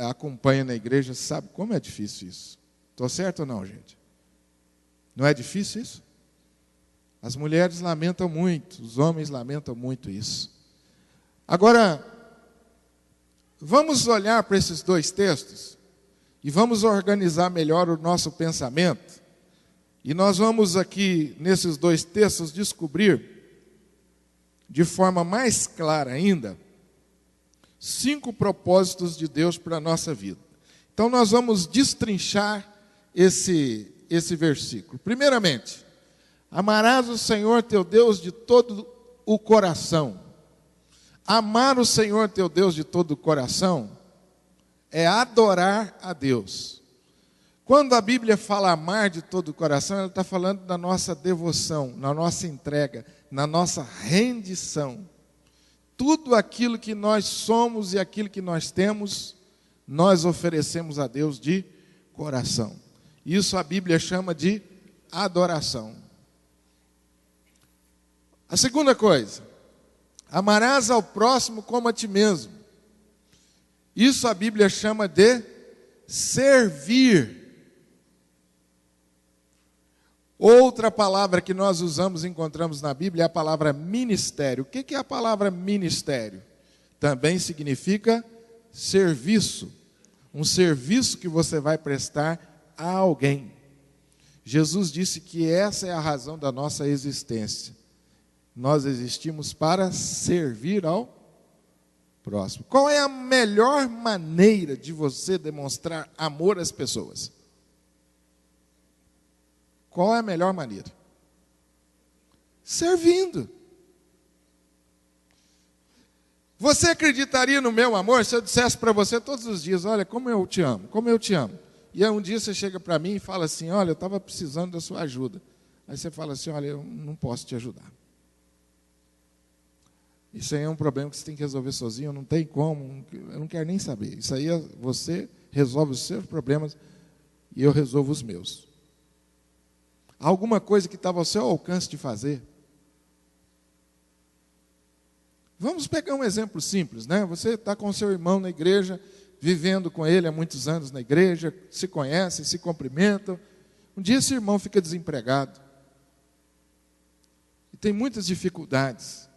acompanha na igreja sabe como é difícil isso. Estou certo ou não, gente? Não é difícil isso? As mulheres lamentam muito, os homens lamentam muito isso. Agora, vamos olhar para esses 2 textos e vamos organizar melhor o nosso pensamento. E nós vamos aqui, nesses 2 textos, descobrir, de forma mais clara ainda, 5 propósitos de Deus para a nossa vida. Então, nós vamos destrinchar esse versículo. Primeiramente, amarás o Senhor teu Deus de todo o coração. Amar o Senhor teu Deus de todo o coração é adorar a Deus. Quando a Bíblia fala amar de todo o coração, ela está falando da nossa devoção, na nossa entrega, na nossa rendição. Tudo aquilo que nós somos e aquilo que nós temos, nós oferecemos a Deus de coração. Isso a Bíblia chama de adoração. A segunda coisa, amarás ao próximo como a ti mesmo. Isso a Bíblia chama de servir. Outra palavra que nós usamos e encontramos na Bíblia é a palavra ministério. O que é a palavra ministério? Também significa serviço. Um serviço que você vai prestar a alguém. Jesus disse que essa é a razão da nossa existência. Nós existimos para servir ao próximo. Qual é a melhor maneira de você demonstrar amor às pessoas? Qual é a melhor maneira? Servindo. Você acreditaria no meu amor se eu dissesse para você todos os dias, olha, como eu te amo, como eu te amo. E aí um dia você chega para mim e fala assim, olha, eu estava precisando da sua ajuda. Aí você fala assim, olha, eu não posso te ajudar. Isso aí é um problema que você tem que resolver sozinho, não tem como, eu não quero nem saber. Isso aí você resolve os seus problemas e eu resolvo os meus. Alguma coisa que estava ao seu alcance de fazer. Vamos pegar um exemplo simples, né? Você está com seu irmão na igreja, vivendo com ele há muitos anos na igreja, se conhecem, se cumprimentam. Um dia esse irmão fica desempregado. E tem muitas dificuldades.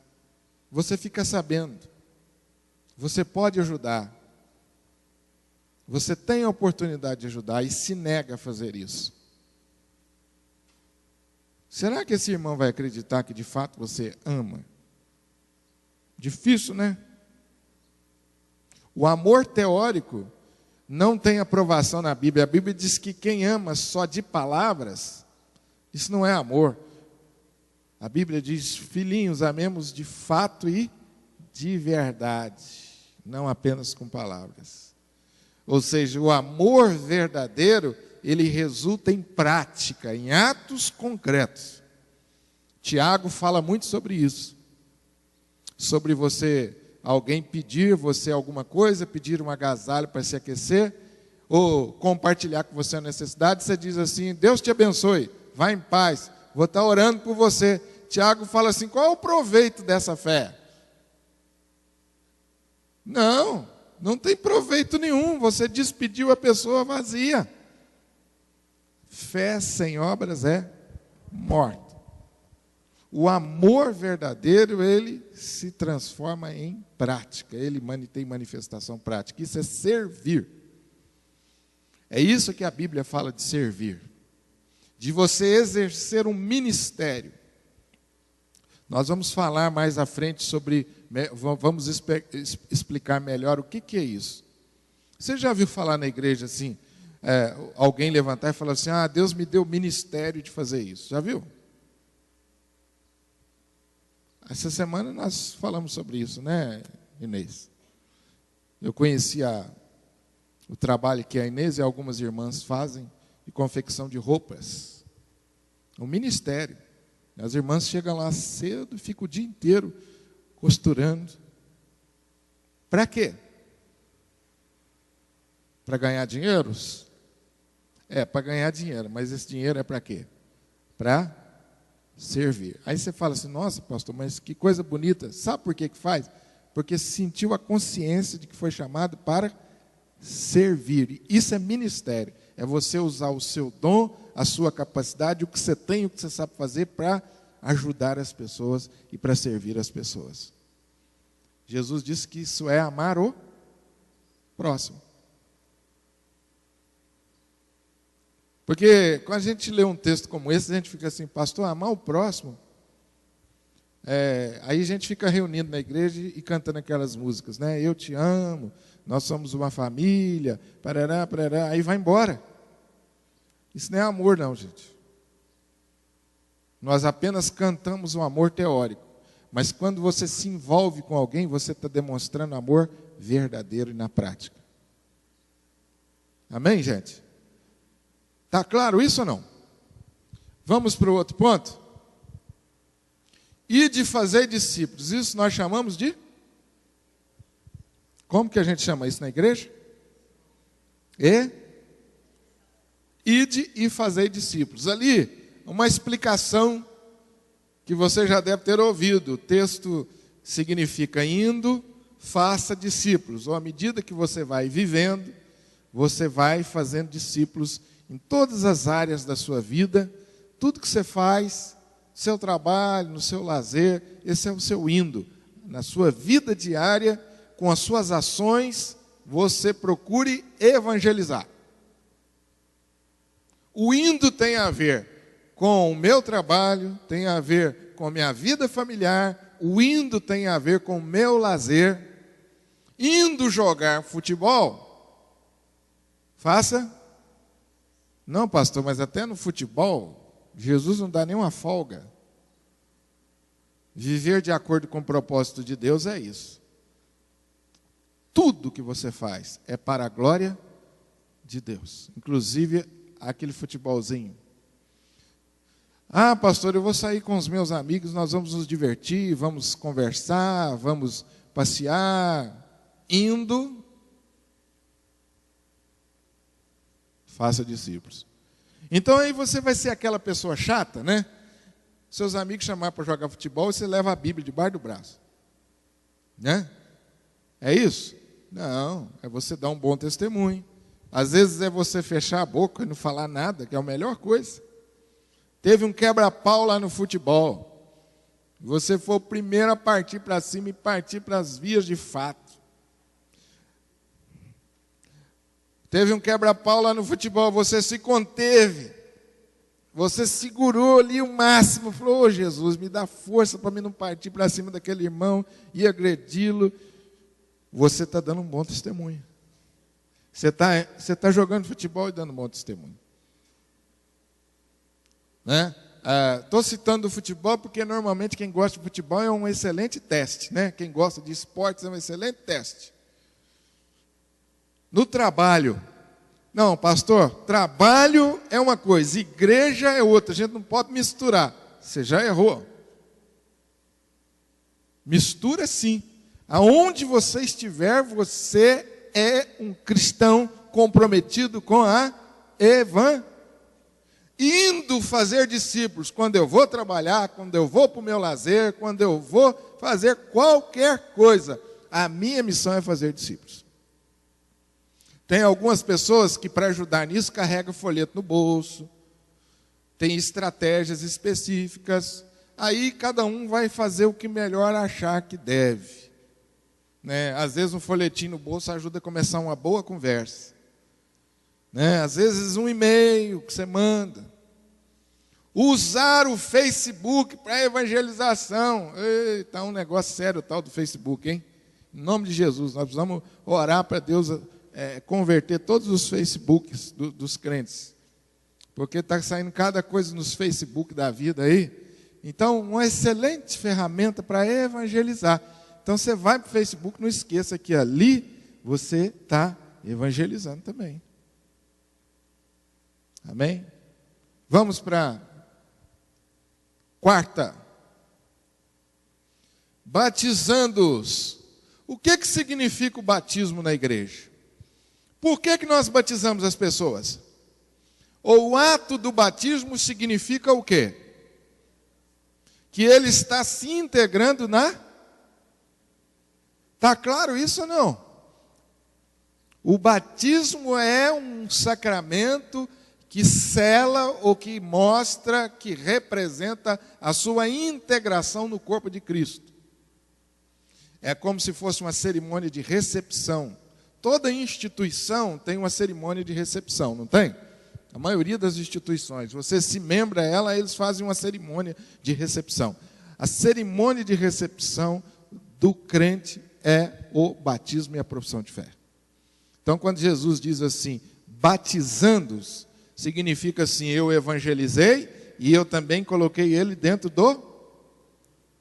Você fica sabendo. Você pode ajudar. Você tem a oportunidade de ajudar e se nega a fazer isso. Será que esse irmão vai acreditar que de fato você ama? Difícil, né? O amor teórico não tem aprovação na Bíblia. A Bíblia diz que quem ama só de palavras, isso não é amor. A Bíblia diz, filhinhos, amemos de fato e de verdade, não apenas com palavras. Ou seja, o amor verdadeiro, ele resulta em prática, em atos concretos. Tiago fala muito sobre isso. Sobre alguém pedir você alguma coisa, pedir um agasalho para se aquecer, ou compartilhar com você a necessidade, você diz assim, Deus te abençoe, vá em paz, vou estar orando por você. Tiago fala assim, qual é o proveito dessa fé? Não tem proveito nenhum, você despediu a pessoa vazia. Fé sem obras é morta. O amor verdadeiro, ele se transforma em prática, ele tem manifestação prática. Isso é servir. É isso que a Bíblia fala de servir. De você exercer um ministério. Nós vamos falar mais à frente vamos explicar melhor o que é isso. Você já viu falar na igreja assim, alguém levantar e falar assim, Deus me deu o ministério de fazer isso. Já viu? Essa semana nós falamos sobre isso, né, Inês? Eu conheci o trabalho que a Inês e algumas irmãs fazem de confecção de roupas. Um ministério. As irmãs chegam lá cedo e ficam o dia inteiro costurando. Para quê? Para ganhar dinheiro? Para ganhar dinheiro, mas esse dinheiro é para quê? Para servir. Aí você fala assim, nossa, pastor, mas que coisa bonita. Sabe por que faz? Porque sentiu a consciência de que foi chamado para servir. Isso é ministério. É você usar o seu dom, a sua capacidade, o que você tem, o que você sabe fazer para ajudar as pessoas e para servir as pessoas. Jesus disse que isso é amar o próximo. Porque quando a gente lê um texto como esse, a gente fica assim, pastor, amar o próximo. Aí a gente fica reunindo na igreja e cantando aquelas músicas, né? Eu te amo, nós somos uma família, parará, parará, aí vai embora. Isso não é amor não, gente. Nós apenas cantamos um amor teórico. Mas quando você se envolve com alguém, você está demonstrando amor verdadeiro e na prática. Amém, gente? Está claro isso ou não? Vamos para o outro ponto? E de fazer discípulos. Isso nós chamamos de? Como que a gente chama isso na igreja? Ide e fazer discípulos. Ali, uma explicação que você já deve ter ouvido. O texto significa: indo, faça discípulos. Ou à medida que você vai vivendo, você vai fazendo discípulos em todas as áreas da sua vida. Tudo que você faz, no seu trabalho, no seu lazer, esse é o seu indo. Na sua vida diária, com as suas ações, você procure evangelizar. O indo tem a ver com o meu trabalho, tem a ver com a minha vida familiar, o indo tem a ver com o meu lazer. Indo jogar futebol, faça. Não, pastor, mas até no futebol, Jesus não dá nenhuma folga. Viver de acordo com o propósito de Deus é isso. Tudo que você faz é para a glória de Deus, inclusive aquele futebolzinho. Ah, pastor, eu vou sair com os meus amigos, nós vamos nos divertir, vamos conversar, vamos passear. Indo, faça discípulos. Então aí você vai ser aquela pessoa chata, né? Seus amigos chamaram para jogar futebol e você leva a Bíblia debaixo do braço. Né? É isso? Não, é você dar um bom testemunho. Às vezes é você fechar a boca e não falar nada, que é a melhor coisa. Teve um quebra-pau lá no futebol. Você foi o primeiro a partir para cima e partir para as vias de fato. Teve um quebra-pau lá no futebol, você se conteve. Você segurou ali o máximo, falou: oh, Jesus, me dá força para mim não partir para cima daquele irmão e agredi-lo. Você está dando um bom testemunho. Você tá jogando futebol e dando um bom testemunho. Né? Estou citando o futebol porque normalmente quem gosta de futebol é um excelente teste. Né? Quem gosta de esportes é um excelente teste. No trabalho, não, pastor, trabalho é uma coisa, igreja é outra, a gente não pode misturar. Você já errou. Mistura sim. Aonde você estiver, você é um cristão comprometido com a indo fazer discípulos. Quando eu vou trabalhar, quando eu vou para o meu lazer, quando eu vou fazer qualquer coisa, a minha missão é fazer discípulos. Tem algumas pessoas que, para ajudar nisso, carregam folheto no bolso, tem estratégias específicas, aí cada um vai fazer o que melhor achar que deve. Né? Às vezes um folhetinho no bolso ajuda a começar uma boa conversa. Né? Às vezes um e-mail que você manda. Usar o Facebook para evangelização. Está um negócio sério tal do Facebook, hein? Em nome de Jesus, nós precisamos orar para Deus converter todos os Facebooks dos crentes. Porque está saindo cada coisa nos Facebook da vida aí. Então, uma excelente ferramenta para evangelizar. Então, você vai para o Facebook, não esqueça que ali você está evangelizando também. Amém? Vamos para a quarta. Batizando-os. O que significa o batismo na igreja? Por que nós batizamos as pessoas? O ato do batismo significa o quê? Que ele está se integrando na... Está claro isso ou não? O batismo é um sacramento que sela ou que mostra, que representa a sua integração no corpo de Cristo. É como se fosse uma cerimônia de recepção. Toda instituição tem uma cerimônia de recepção, não tem? A maioria das instituições, você se membra a ela, eles fazem uma cerimônia de recepção. A cerimônia de recepção do crente é o batismo e a profissão de fé. Então, quando Jesus diz assim, batizando-os, significa assim, eu evangelizei e eu também coloquei ele dentro do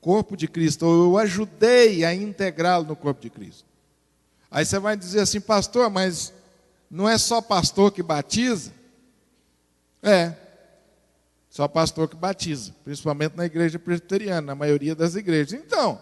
corpo de Cristo, ou eu ajudei a integrá-lo no corpo de Cristo. Aí você vai dizer assim, pastor, mas não é só pastor que batiza? É, só pastor que batiza, principalmente na igreja presbiteriana, na maioria das igrejas. Então,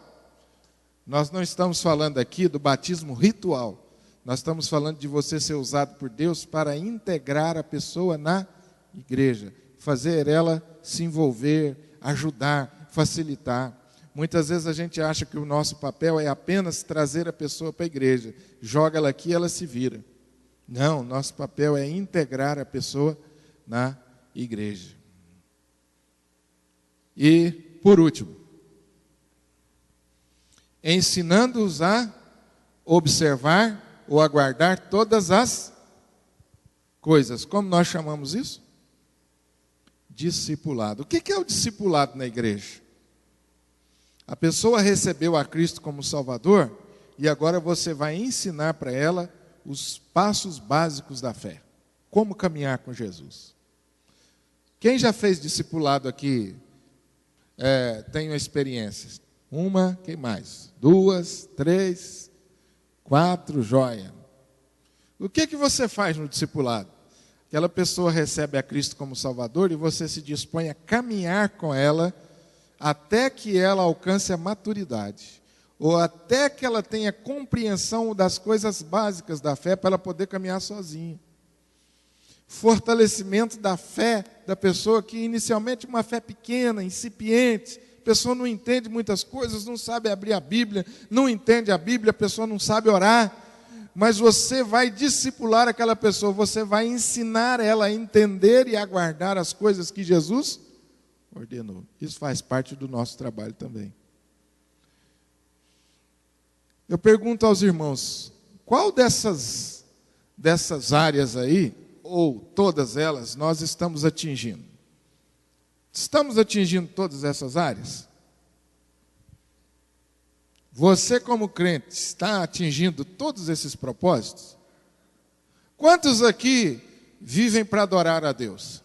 nós não estamos falando aqui do batismo ritual, nós estamos falando de você ser usado por Deus para integrar a pessoa na igreja, fazer ela se envolver, ajudar, facilitar. Muitas vezes a gente acha que o nosso papel é apenas trazer a pessoa para a igreja. Joga ela aqui e ela se vira. Não, nosso papel é integrar a pessoa na igreja. E, por último, ensinando-os a observar ou a guardar todas as coisas. Como nós chamamos isso? Discipulado. O que é o discipulado na igreja? A pessoa recebeu a Cristo como Salvador e agora você vai ensinar para ela os passos básicos da fé. Como caminhar com Jesus. Quem já fez discipulado aqui tem uma experiência? Uma, quem mais? 2, 3, 4, joia. O que você faz no discipulado? Aquela pessoa recebe a Cristo como Salvador e você se dispõe a caminhar com ela até que ela alcance a maturidade, ou até que ela tenha compreensão das coisas básicas da fé para ela poder caminhar sozinha. Fortalecimento da fé da pessoa que inicialmente uma fé pequena, incipiente, a pessoa não entende muitas coisas, não sabe abrir a Bíblia, não entende a Bíblia, a pessoa não sabe orar, mas você vai discipular aquela pessoa, você vai ensinar ela a entender e a guardar as coisas que Jesus ordenou. Isso faz parte do nosso trabalho também. Eu pergunto aos irmãos, qual dessas áreas aí, ou todas elas, nós estamos atingindo? Estamos atingindo todas essas áreas? Você, como crente, está atingindo todos esses propósitos? Quantos aqui vivem para adorar a Deus?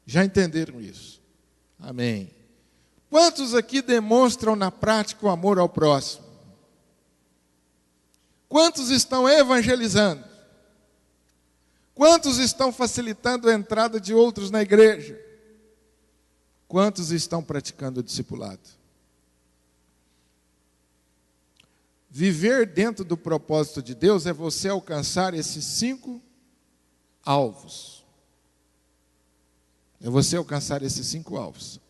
Já entenderam isso? Amém. Quantos aqui demonstram na prática o amor ao próximo? Quantos estão evangelizando? Quantos estão facilitando a entrada de outros na igreja? Quantos estão praticando o discipulado? Viver dentro do propósito de Deus é você alcançar esses 5 alvos. É você alcançar esses 5 alvos.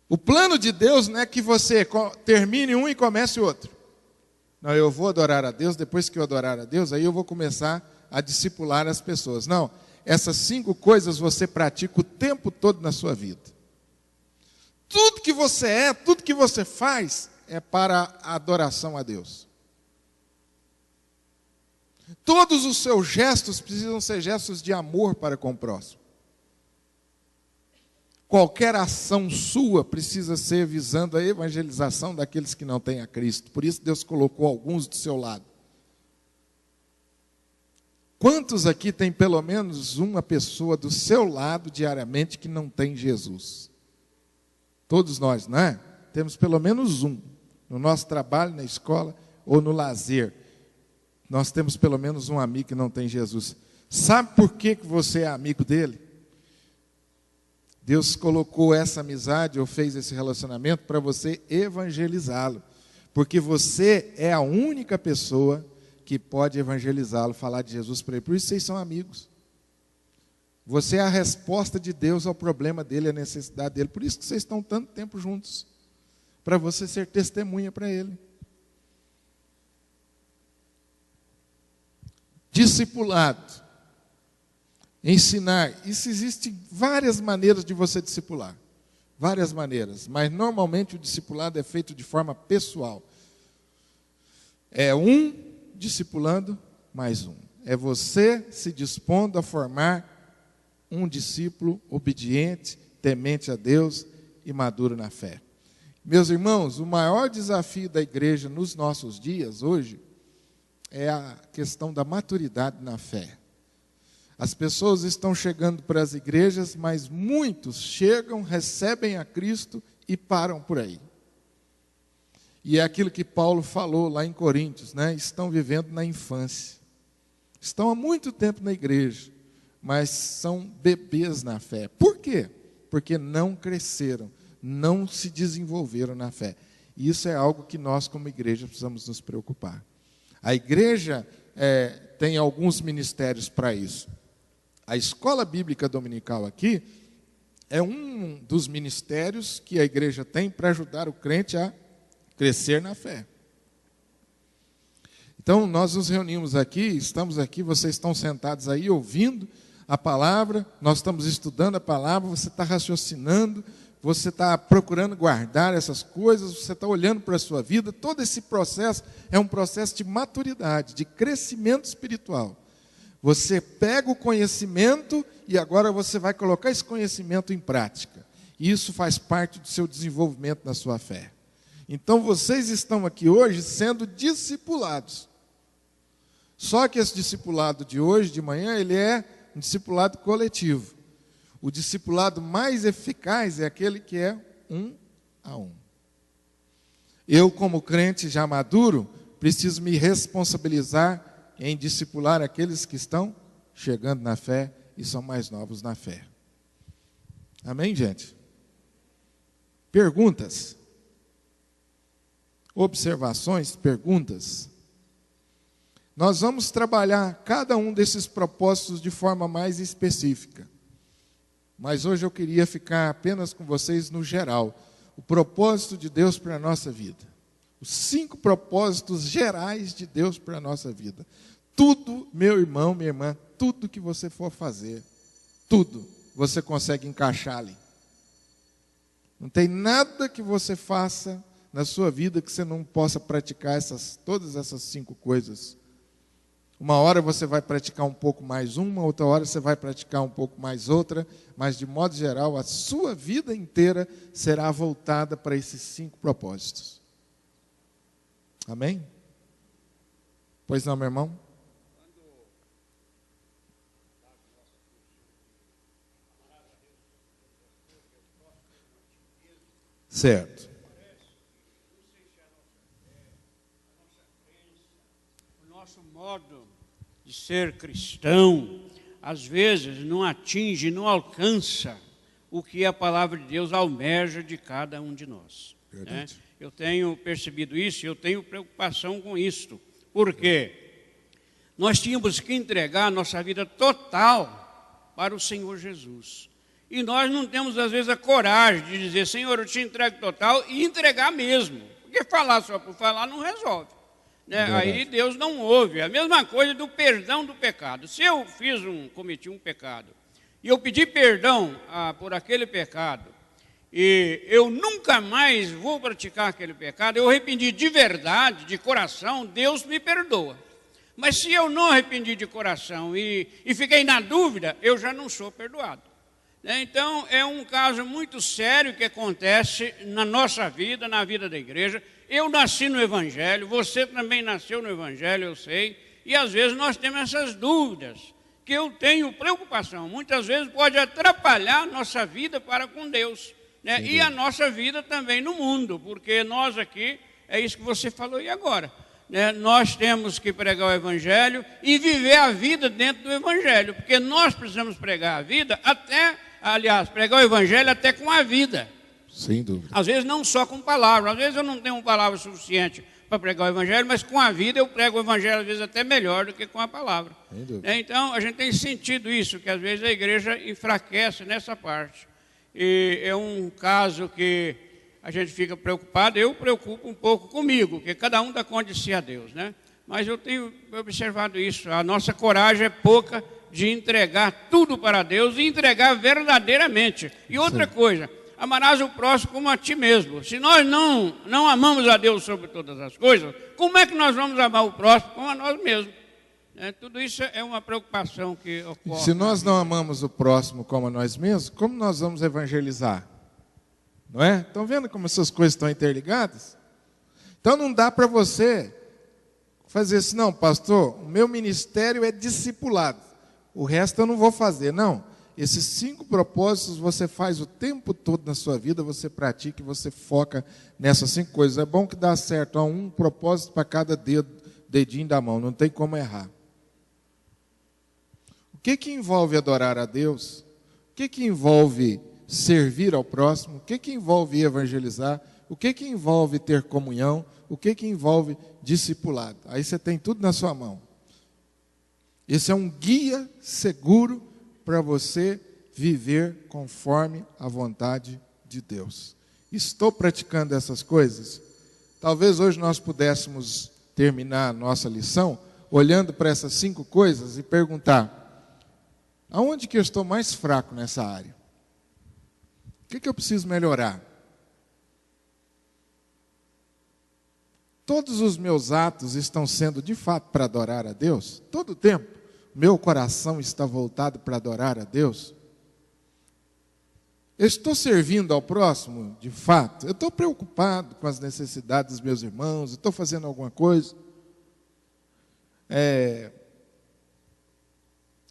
O plano de Deus não é que você termine um e comece outro. Não, eu vou adorar a Deus, depois que eu adorar a Deus, aí eu vou começar a discipular as pessoas. Não, essas 5 coisas você pratica o tempo todo na sua vida. Tudo que você é, tudo que você faz, é para a adoração a Deus. Todos os seus gestos precisam ser gestos de amor para com o próximo. Qualquer ação sua precisa ser visando a evangelização daqueles que não têm a Cristo. Por isso Deus colocou alguns do seu lado. Quantos aqui tem pelo menos uma pessoa do seu lado diariamente que não tem Jesus? Todos nós, não é? Temos pelo menos um. No nosso trabalho, na escola ou no lazer. Nós temos pelo menos um amigo que não tem Jesus. Sabe por que você é amigo dele? Deus colocou essa amizade ou fez esse relacionamento para você evangelizá-lo. Porque você é a única pessoa que pode evangelizá-lo, falar de Jesus para ele. Por isso vocês são amigos. Você é a resposta de Deus ao problema dele, à necessidade dele. Por isso que vocês estão tanto tempo juntos. Para você ser testemunha para ele. Discipulado. Ensinar. Isso existe várias maneiras de você discipular. Várias maneiras. Mas normalmente o discipulado é feito de forma pessoal. É um discipulando mais um. É você se dispondo a formar um discípulo obediente, temente a Deus e maduro na fé. Meus irmãos, o maior desafio da igreja nos nossos dias, hoje, é a questão da maturidade na fé. As pessoas estão chegando para as igrejas, mas muitos chegam, recebem a Cristo e param por aí. E é aquilo que Paulo falou lá em Coríntios, né? Estão vivendo na infância. Estão há muito tempo na igreja, mas são bebês na fé. Por quê? Porque não cresceram, não se desenvolveram na fé. E isso é algo que nós, como igreja, precisamos nos preocupar. A igreja tem alguns ministérios para isso. A escola bíblica dominical aqui é um dos ministérios que a igreja tem para ajudar o crente a crescer na fé. Então, nós nos reunimos aqui, estamos aqui, vocês estão sentados aí ouvindo a palavra, nós estamos estudando a palavra, você está raciocinando, você está procurando guardar essas coisas, você está olhando para a sua vida. Todo esse processo é um processo de maturidade, de crescimento espiritual. Você pega o conhecimento e agora você vai colocar esse conhecimento em prática. E isso faz parte do seu desenvolvimento na sua fé. Então, vocês estão aqui hoje sendo discipulados. Só que esse discipulado de hoje, de manhã, ele é um discipulado coletivo. O discipulado mais eficaz é aquele que é 1 a 1. Eu, como crente já maduro, preciso me responsabilizar em discipular aqueles que estão chegando na fé e são mais novos na fé. Amém, gente? Perguntas? Observações? Perguntas? Nós vamos trabalhar cada um desses propósitos de forma mais específica. Mas hoje eu queria ficar apenas com vocês no geral. O propósito de Deus para a nossa vida. Os 5 propósitos gerais de Deus para a nossa vida. Tudo, meu irmão, minha irmã, tudo que você for fazer, tudo, você consegue encaixar ali. Não tem nada que você faça na sua vida que você não possa praticar todas essas 5 coisas. Uma hora você vai praticar um pouco mais uma, outra hora você vai praticar um pouco mais outra, mas de modo geral a sua vida inteira será voltada para esses 5 propósitos. Amém? Pois não, meu irmão? Certo. O nosso modo de ser cristão, às vezes, não atinge, não alcança o que a palavra de Deus almeja de cada um de nós. Né? Eu tenho percebido isso, eu tenho preocupação com isto. Por quê? Nós tínhamos que entregar a nossa vida total para o Senhor Jesus. E nós não temos, às vezes, a coragem de dizer, Senhor, eu te entrego total, e entregar mesmo. Porque falar só por falar não resolve. Né? Aí Deus não ouve. A mesma coisa do perdão do pecado. Se eu cometi um pecado, e eu pedi perdão por aquele pecado, e eu nunca mais vou praticar aquele pecado, eu arrependi de verdade, de coração, Deus me perdoa. Mas se eu não arrependi de coração e fiquei na dúvida, eu já não sou perdoado. Então, é um caso muito sério que acontece na nossa vida, na vida da igreja. Eu nasci no Evangelho, você também nasceu no Evangelho, eu sei. E às vezes nós temos essas dúvidas, que eu tenho preocupação. Muitas vezes pode atrapalhar a nossa vida para com Deus. Né? E a nossa vida também no mundo, porque nós aqui, é isso que você falou e agora. Né? Nós temos que pregar o Evangelho e viver a vida dentro do Evangelho, porque nós precisamos pregar a vida pregar o Evangelho até com a vida. Sem dúvida. Às vezes não só com palavras, às vezes eu não tenho palavra suficiente para pregar o Evangelho, mas com a vida eu prego o Evangelho às vezes até melhor do que com a palavra. Sem dúvida. Então a gente tem sentido isso, que às vezes a igreja enfraquece nessa parte. E é um caso que a gente fica preocupado, eu preocupo um pouco comigo, porque cada um dá conta de si a Deus, né? Mas eu tenho observado isso, a nossa coragem é pouca de entregar tudo para Deus e entregar verdadeiramente. E outra coisa, amarás o próximo como a ti mesmo. Se nós não amamos a Deus sobre todas as coisas, como é que nós vamos amar o próximo como a nós mesmos? Tudo isso é uma preocupação que ocorre. Se nós não amamos o próximo como a nós mesmos, como nós vamos evangelizar? Não é? Estão vendo como essas coisas estão interligadas? Então não dá para você fazer assim, não, pastor, o meu ministério é discipulado. O resto eu não vou fazer, não. Esses 5 propósitos você faz o tempo todo na sua vida, você pratica e você foca nessas 5 coisas. É bom que dá certo, há um propósito para cada dedinho da mão, não tem como errar. O que envolve adorar a Deus? O que envolve servir ao próximo? O que envolve evangelizar? O que envolve ter comunhão? O que envolve discipulado? Aí você tem tudo na sua mão. Esse é um guia seguro para você viver conforme a vontade de Deus. Estou praticando essas coisas? Talvez hoje nós pudéssemos terminar a nossa lição olhando para essas 5 coisas e perguntar: aonde que eu estou mais fraco nessa área? O que eu preciso melhorar? Todos os meus atos estão sendo de fato para adorar a Deus? Todo o tempo, meu coração está voltado para adorar a Deus? Eu estou servindo ao próximo, de fato? Eu estou preocupado com as necessidades dos meus irmãos? Eu estou fazendo alguma coisa?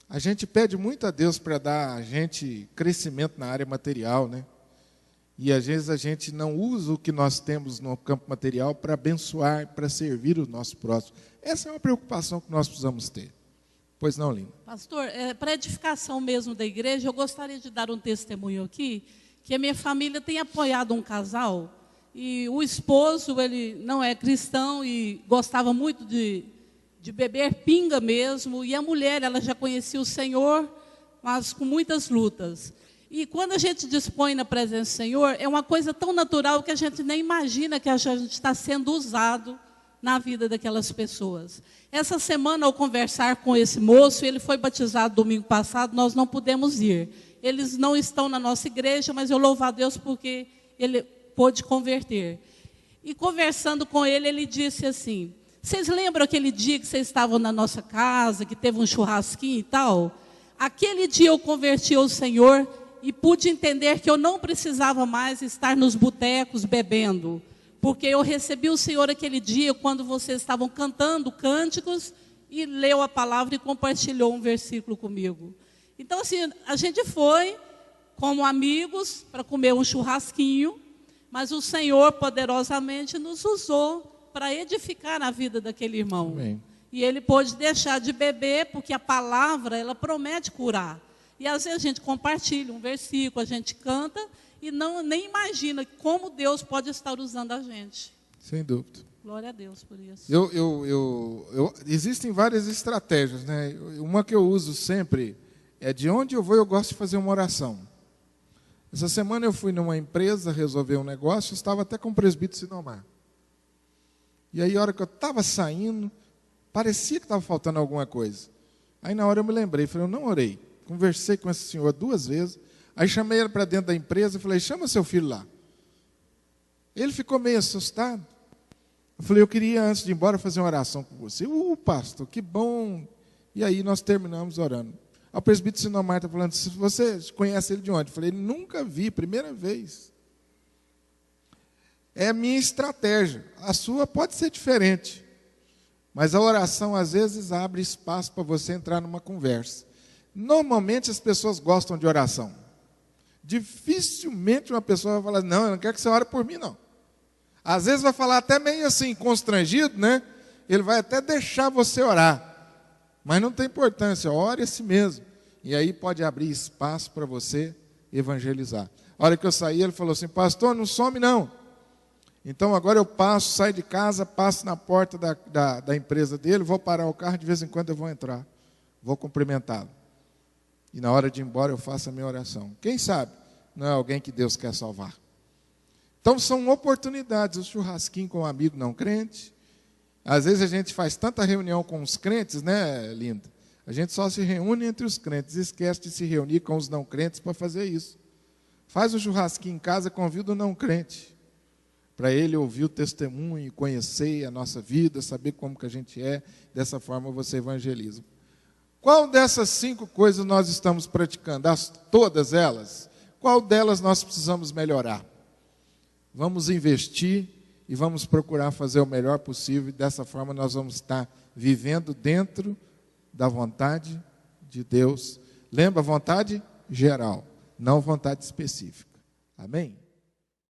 A gente pede muito a Deus para dar a gente crescimento na área material, né? E às vezes a gente não usa o que nós temos no campo material para abençoar, para servir o nosso próximo. Essa é uma preocupação que nós precisamos ter. Pois não, Lina? Pastor, para edificação mesmo da igreja, eu gostaria de dar um testemunho aqui, que a minha família tem apoiado um casal, e o esposo, ele não é cristão e gostava muito de beber pinga mesmo, e a mulher, ela já conhecia o Senhor, mas com muitas lutas. E quando a gente dispõe na presença do Senhor, é uma coisa tão natural que a gente nem imagina que a gente está sendo usado na vida daquelas pessoas. Essa semana, ao conversar com esse moço, ele foi batizado domingo passado, nós não pudemos ir. Eles não estão na nossa igreja, mas eu louvo a Deus porque ele pôde converter. E conversando com ele, ele disse assim: vocês lembram aquele dia que vocês estavam na nossa casa, que teve um churrasquinho e tal? Aquele dia eu converti ao Senhor e pude entender que eu não precisava mais estar nos botecos bebendo, porque eu recebi o Senhor aquele dia quando vocês estavam cantando cânticos e leu a palavra e compartilhou um versículo comigo. Então assim, a gente foi como amigos para comer um churrasquinho, mas o Senhor poderosamente nos usou para edificar a vida daquele irmão. Amém. E ele pôde deixar de beber, porque a palavra, ela promete curar. E às vezes a gente compartilha um versículo, a gente canta e nem imagina como Deus pode estar usando a gente. Sem dúvida. Glória a Deus por isso. Existem várias estratégias, né? Uma que eu uso sempre é: de onde eu vou, eu gosto de fazer uma oração. Essa semana eu fui numa empresa resolver um negócio, estava até com o presbítero Sinomar. E aí, a hora que eu estava saindo, parecia que estava faltando alguma coisa. Aí, na hora, eu me lembrei, falei: eu não orei. Conversei com esse senhor 2 vezes, aí chamei ele para dentro da empresa e falei: chama seu filho lá. Ele ficou meio assustado. Eu falei: eu queria, antes de ir embora, fazer uma oração com você. Pastor, que bom. E aí nós terminamos orando. O presbítero Sinomar está falando: se você conhece ele de onde? Eu falei: nunca vi, primeira vez. É a minha estratégia. A sua pode ser diferente. Mas a oração, às vezes, abre espaço para você entrar numa conversa. Normalmente, as pessoas gostam de oração. Dificilmente uma pessoa vai falar: não, eu não quero que você ore por mim, não. Às vezes vai falar até meio assim, constrangido, né? Ele vai até deixar você orar. Mas não tem importância, ore a si mesmo. E aí pode abrir espaço para você evangelizar. A hora que eu saí, ele falou assim: pastor, não some não. Então agora eu saio de casa, passo na porta da empresa dele, vou parar o carro, de vez em quando eu vou entrar. Vou cumprimentá-lo. E na hora de ir embora eu faço a minha oração. Quem sabe não é alguém que Deus quer salvar. Então são oportunidades. O churrasquinho com um amigo não crente. Às vezes a gente faz tanta reunião com os crentes, né, Linda? A gente só se reúne entre os crentes, esquece de se reunir com os não crentes para fazer isso. Faz um churrasquinho em casa, convida o não crente, para ele ouvir o testemunho, conhecer a nossa vida, saber como que a gente é. Dessa forma você evangeliza. Qual dessas 5 coisas nós estamos praticando? Todas elas? Qual delas nós precisamos melhorar? Vamos investir e vamos procurar fazer o melhor possível. E dessa forma nós vamos estar vivendo dentro da vontade de Deus. Lembra, vontade geral, não vontade específica. Amém?